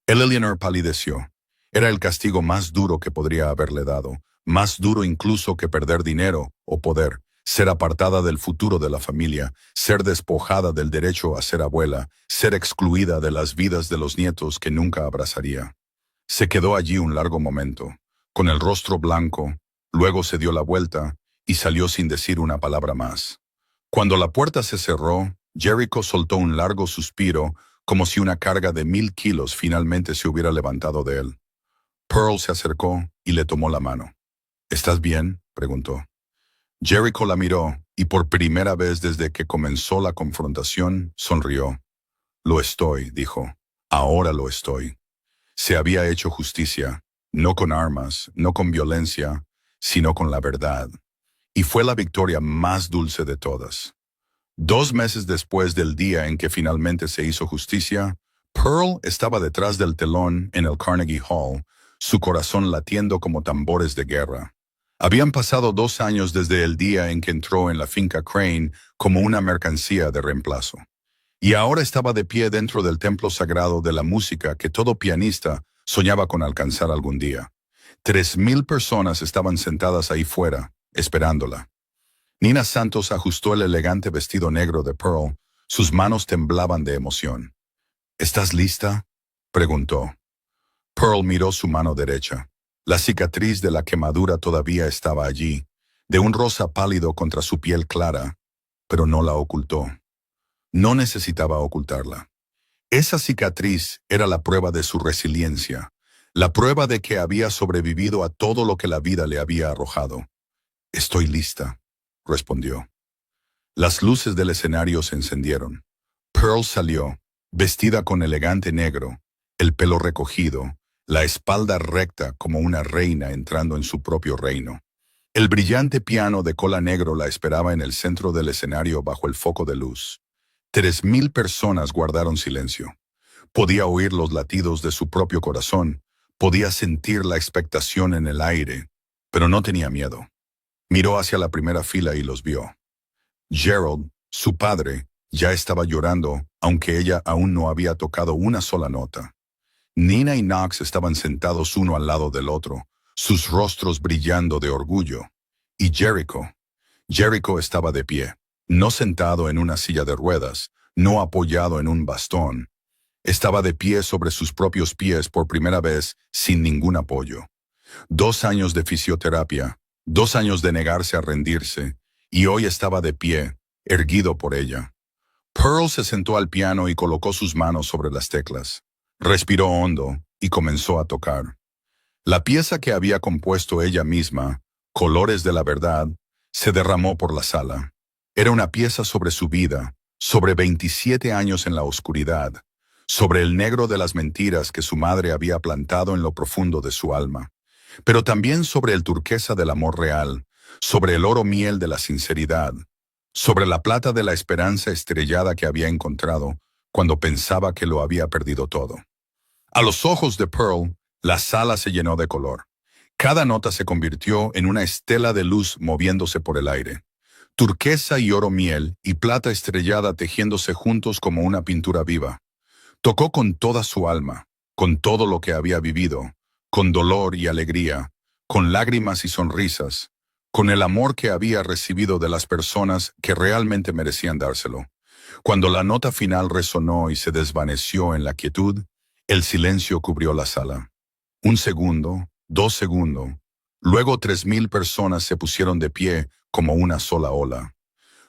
Eleanor palideció. Era el castigo más duro que podría haberle dado, más duro incluso que perder dinero o poder, ser apartada del futuro de la familia, ser despojada del derecho a ser abuela, ser excluida de las vidas de los nietos que nunca abrazaría. Se quedó allí un largo momento, con el rostro blanco, luego se dio la vuelta y salió sin decir una palabra más. Cuando la puerta se cerró, Jericho soltó un largo suspiro, como si una carga de 1000 kilos finalmente se hubiera levantado de él. Pearl se acercó y le tomó la mano. «¿Estás bien?», preguntó. Jericho la miró y por primera vez desde que comenzó la confrontación, sonrió. «Lo estoy», dijo. «Ahora lo estoy». Se había hecho justicia, no con armas, no con violencia, sino con la verdad. Y fue la victoria más dulce de todas. 2 meses después del día en que finalmente se hizo justicia, Pearl estaba detrás del telón en el Carnegie Hall, su corazón latiendo como tambores de guerra. Habían pasado 2 años desde el día en que entró en la finca Crane como una mercancía de reemplazo. Y ahora estaba de pie dentro del templo sagrado de la música que todo pianista soñaba con alcanzar algún día. 3000 personas estaban sentadas ahí fuera, esperándola. Nina Santos ajustó el elegante vestido negro de Pearl. Sus manos temblaban de emoción. «¿Estás lista?», preguntó. Pearl miró su mano derecha. La cicatriz de la quemadura todavía estaba allí, de un rosa pálido contra su piel clara, pero no la ocultó. No necesitaba ocultarla. Esa cicatriz era la prueba de su resiliencia, la prueba de que había sobrevivido a todo lo que la vida le había arrojado. «Estoy lista», respondió. Las luces del escenario se encendieron. Pearl salió, vestida con elegante negro, el pelo recogido, la espalda recta como una reina entrando en su propio reino. El brillante piano de cola negro la esperaba en el centro del escenario bajo el foco de luz. 3000 personas guardaron silencio. Podía oír los latidos de su propio corazón, podía sentir la expectación en el aire, pero no tenía miedo. Miró hacia la primera fila y los vio. Gerald, su padre, ya estaba llorando, aunque ella aún no había tocado una sola nota. Nina y Knox estaban sentados uno al lado del otro, sus rostros brillando de orgullo. Y Jericho estaba de pie, no sentado en una silla de ruedas, no apoyado en un bastón. Estaba de pie sobre sus propios pies por primera vez, sin ningún apoyo. 2 años de fisioterapia, 2 años de negarse a rendirse, y hoy estaba de pie, erguido por ella. Pearl se sentó al piano y colocó sus manos sobre las teclas. Respiró hondo y comenzó a tocar. La pieza que había compuesto ella misma, Colores de la Verdad, se derramó por la sala. Era una pieza sobre su vida, sobre 27 años en la oscuridad, sobre el negro de las mentiras que su madre había plantado en lo profundo de su alma, pero también sobre el turquesa del amor real, sobre el oro miel de la sinceridad, sobre la plata de la esperanza estrellada que había encontrado cuando pensaba que lo había perdido todo. A los ojos de Pearl, la sala se llenó de color. Cada nota se convirtió en una estela de luz moviéndose por el aire. Turquesa y oro miel y plata estrellada tejiéndose juntos como una pintura viva. Tocó con toda su alma, con todo lo que había vivido, con dolor y alegría, con lágrimas y sonrisas, con el amor que había recibido de las personas que realmente merecían dárselo. Cuando la nota final resonó y se desvaneció en la quietud, el silencio cubrió la sala. 1 segundo, 2 segundos. Luego 3000 personas se pusieron de pie como una sola ola.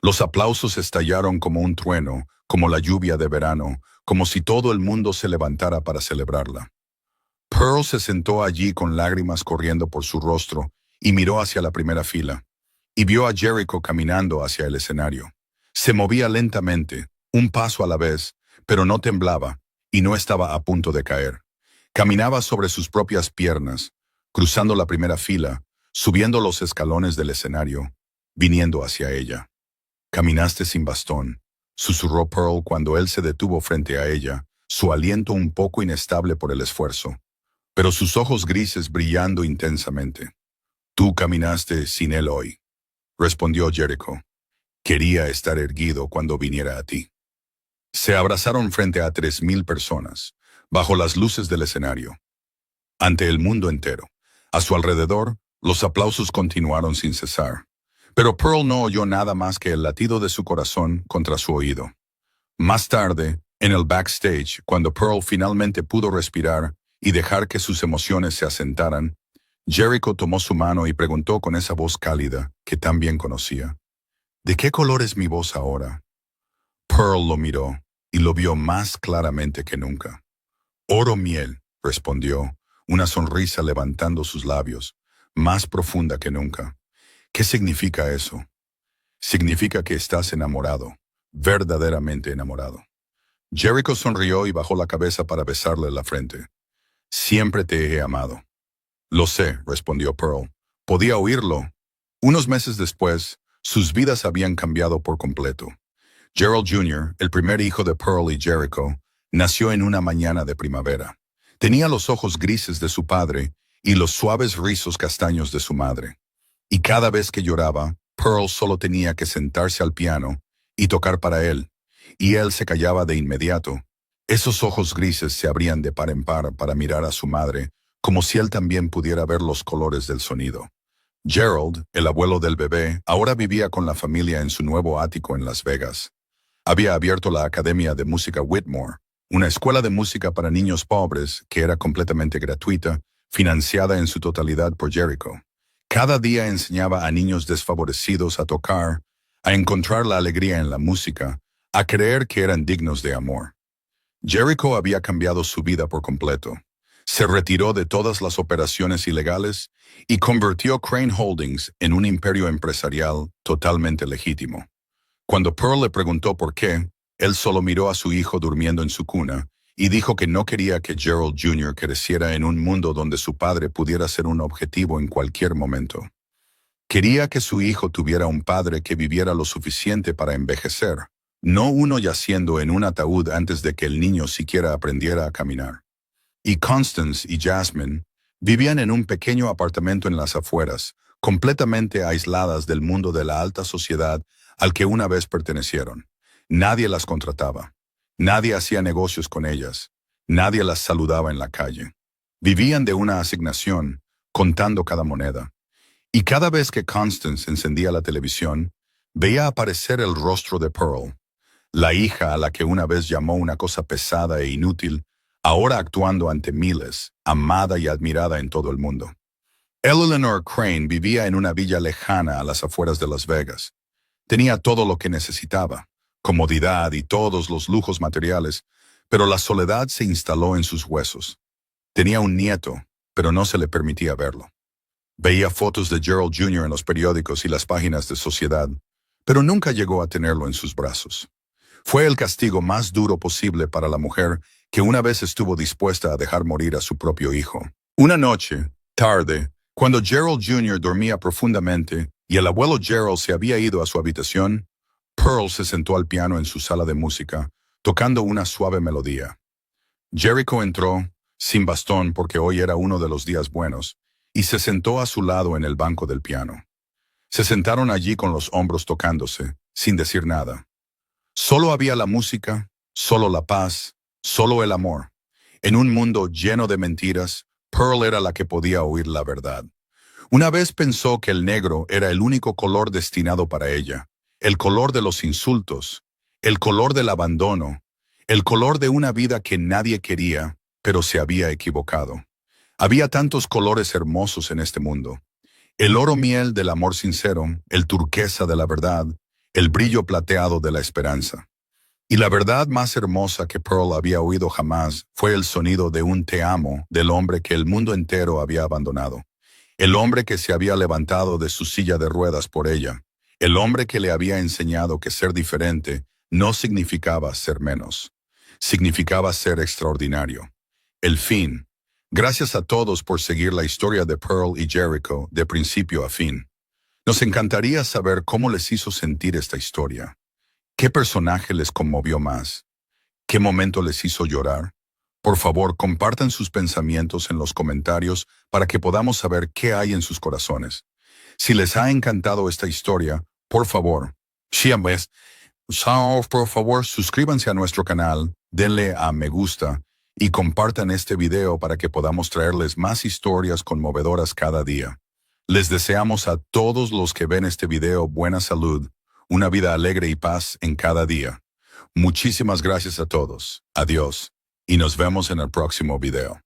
Los aplausos estallaron como un trueno, como la lluvia de verano, como si todo el mundo se levantara para celebrarla. Pearl se sentó allí con lágrimas corriendo por su rostro y miró hacia la primera fila, y vio a Jericho caminando hacia el escenario. Se movía lentamente, un paso a la vez, pero no temblaba, y no estaba a punto de caer. Caminaba sobre sus propias piernas, cruzando la primera fila, subiendo los escalones del escenario, viniendo hacia ella. «Caminaste sin bastón», susurró Pearl cuando él se detuvo frente a ella, su aliento un poco inestable por el esfuerzo, pero sus ojos grises brillando intensamente. «Tú caminaste sin él hoy», respondió Jericho. «Quería estar erguido cuando viniera a ti». Se abrazaron frente a 3000 personas, bajo las luces del escenario, ante el mundo entero. A su alrededor, los aplausos continuaron sin cesar. Pero Pearl no oyó nada más que el latido de su corazón contra su oído. Más tarde, en el backstage, cuando Pearl finalmente pudo respirar y dejar que sus emociones se asentaran, Jericho tomó su mano y preguntó con esa voz cálida que tan bien conocía: «¿De qué color es mi voz ahora?» Pearl lo miró y lo vio más claramente que nunca. «Oro miel», respondió, una sonrisa levantando sus labios, más profunda que nunca. «¿Qué significa eso?» «Significa que estás enamorado, verdaderamente enamorado». Jericho sonrió y bajó la cabeza para besarle la frente. «Siempre te he amado». «Lo sé», respondió Pearl. Podía oírlo. Unos meses después, sus vidas habían cambiado por completo. Gerald Jr., el primer hijo de Pearl y Jericho, nació en una mañana de primavera. Tenía los ojos grises de su padre y los suaves rizos castaños de su madre. Y cada vez que lloraba, Pearl solo tenía que sentarse al piano y tocar para él, y él se callaba de inmediato. Esos ojos grises se abrían de par en par para mirar a su madre, como si él también pudiera ver los colores del sonido. Gerald, el abuelo del bebé, ahora vivía con la familia en su nuevo ático en Las Vegas. Había abierto la Academia de Música Whitmore, una escuela de música para niños pobres que era completamente gratuita, financiada en su totalidad por Jericho. Cada día enseñaba a niños desfavorecidos a tocar, a encontrar la alegría en la música, a creer que eran dignos de amor. Jericho había cambiado su vida por completo. Se retiró de todas las operaciones ilegales y convirtió Crane Holdings en un imperio empresarial totalmente legítimo. Cuando Pearl le preguntó por qué, él solo miró a su hijo durmiendo en su cuna y dijo que no quería que Gerald Jr. creciera en un mundo donde su padre pudiera ser un objetivo en cualquier momento. Quería que su hijo tuviera un padre que viviera lo suficiente para envejecer, no uno yaciendo en un ataúd antes de que el niño siquiera aprendiera a caminar. Y Constance y Jasmine vivían en un pequeño apartamento en las afueras, completamente aisladas del mundo de la alta sociedad al que una vez pertenecieron. Nadie las contrataba. Nadie hacía negocios con ellas. Nadie las saludaba en la calle. Vivían de una asignación, contando cada moneda. Y cada vez que Constance encendía la televisión, veía aparecer el rostro de Pearl, la hija a la que una vez llamó una cosa pesada e inútil, ahora actuando ante miles, amada y admirada en todo el mundo. Eleanor Crane vivía en una villa lejana a las afueras de Las Vegas. Tenía todo lo que necesitaba, comodidad y todos los lujos materiales, pero la soledad se instaló en sus huesos. Tenía un nieto, pero no se le permitía verlo. Veía fotos de Gerald Jr. en los periódicos y las páginas de sociedad, pero nunca llegó a tenerlo en sus brazos. Fue el castigo más duro posible para la mujer que una vez estuvo dispuesta a dejar morir a su propio hijo. Una noche, tarde, cuando Gerald Jr. dormía profundamente y el abuelo Gerald se había ido a su habitación, Pearl se sentó al piano en su sala de música, tocando una suave melodía. Jericho entró, sin bastón porque hoy era uno de los días buenos, y se sentó a su lado en el banco del piano. Se sentaron allí con los hombros tocándose, sin decir nada. Solo había la música, solo la paz, solo el amor. En un mundo lleno de mentiras, Pearl era la que podía oír la verdad. Una vez pensó que el negro era el único color destinado para ella, el color de los insultos, el color del abandono, el color de una vida que nadie quería, pero se había equivocado. Había tantos colores hermosos en este mundo. El oro miel del amor sincero, el turquesa de la verdad, el brillo plateado de la esperanza. Y la verdad más hermosa que Pearl había oído jamás fue el sonido de un te amo del hombre que el mundo entero había abandonado. El hombre que se había levantado de su silla de ruedas por ella. El hombre que le había enseñado que ser diferente no significaba ser menos. Significaba ser extraordinario. El fin. Gracias a todos por seguir la historia de Pearl y Jericho de principio a fin. Nos encantaría saber cómo les hizo sentir esta historia. ¿Qué personaje les conmovió más? ¿Qué momento les hizo llorar? Por favor, compartan sus pensamientos en los comentarios para que podamos saber qué hay en sus corazones. Si les ha encantado esta historia, por favor, suscríbanse a nuestro canal, denle a me gusta y compartan este video para que podamos traerles más historias conmovedoras cada día. Les deseamos a todos los que ven este video buena salud, una vida alegre y paz en cada día. Muchísimas gracias a todos. Adiós. Y nos vemos en el próximo video.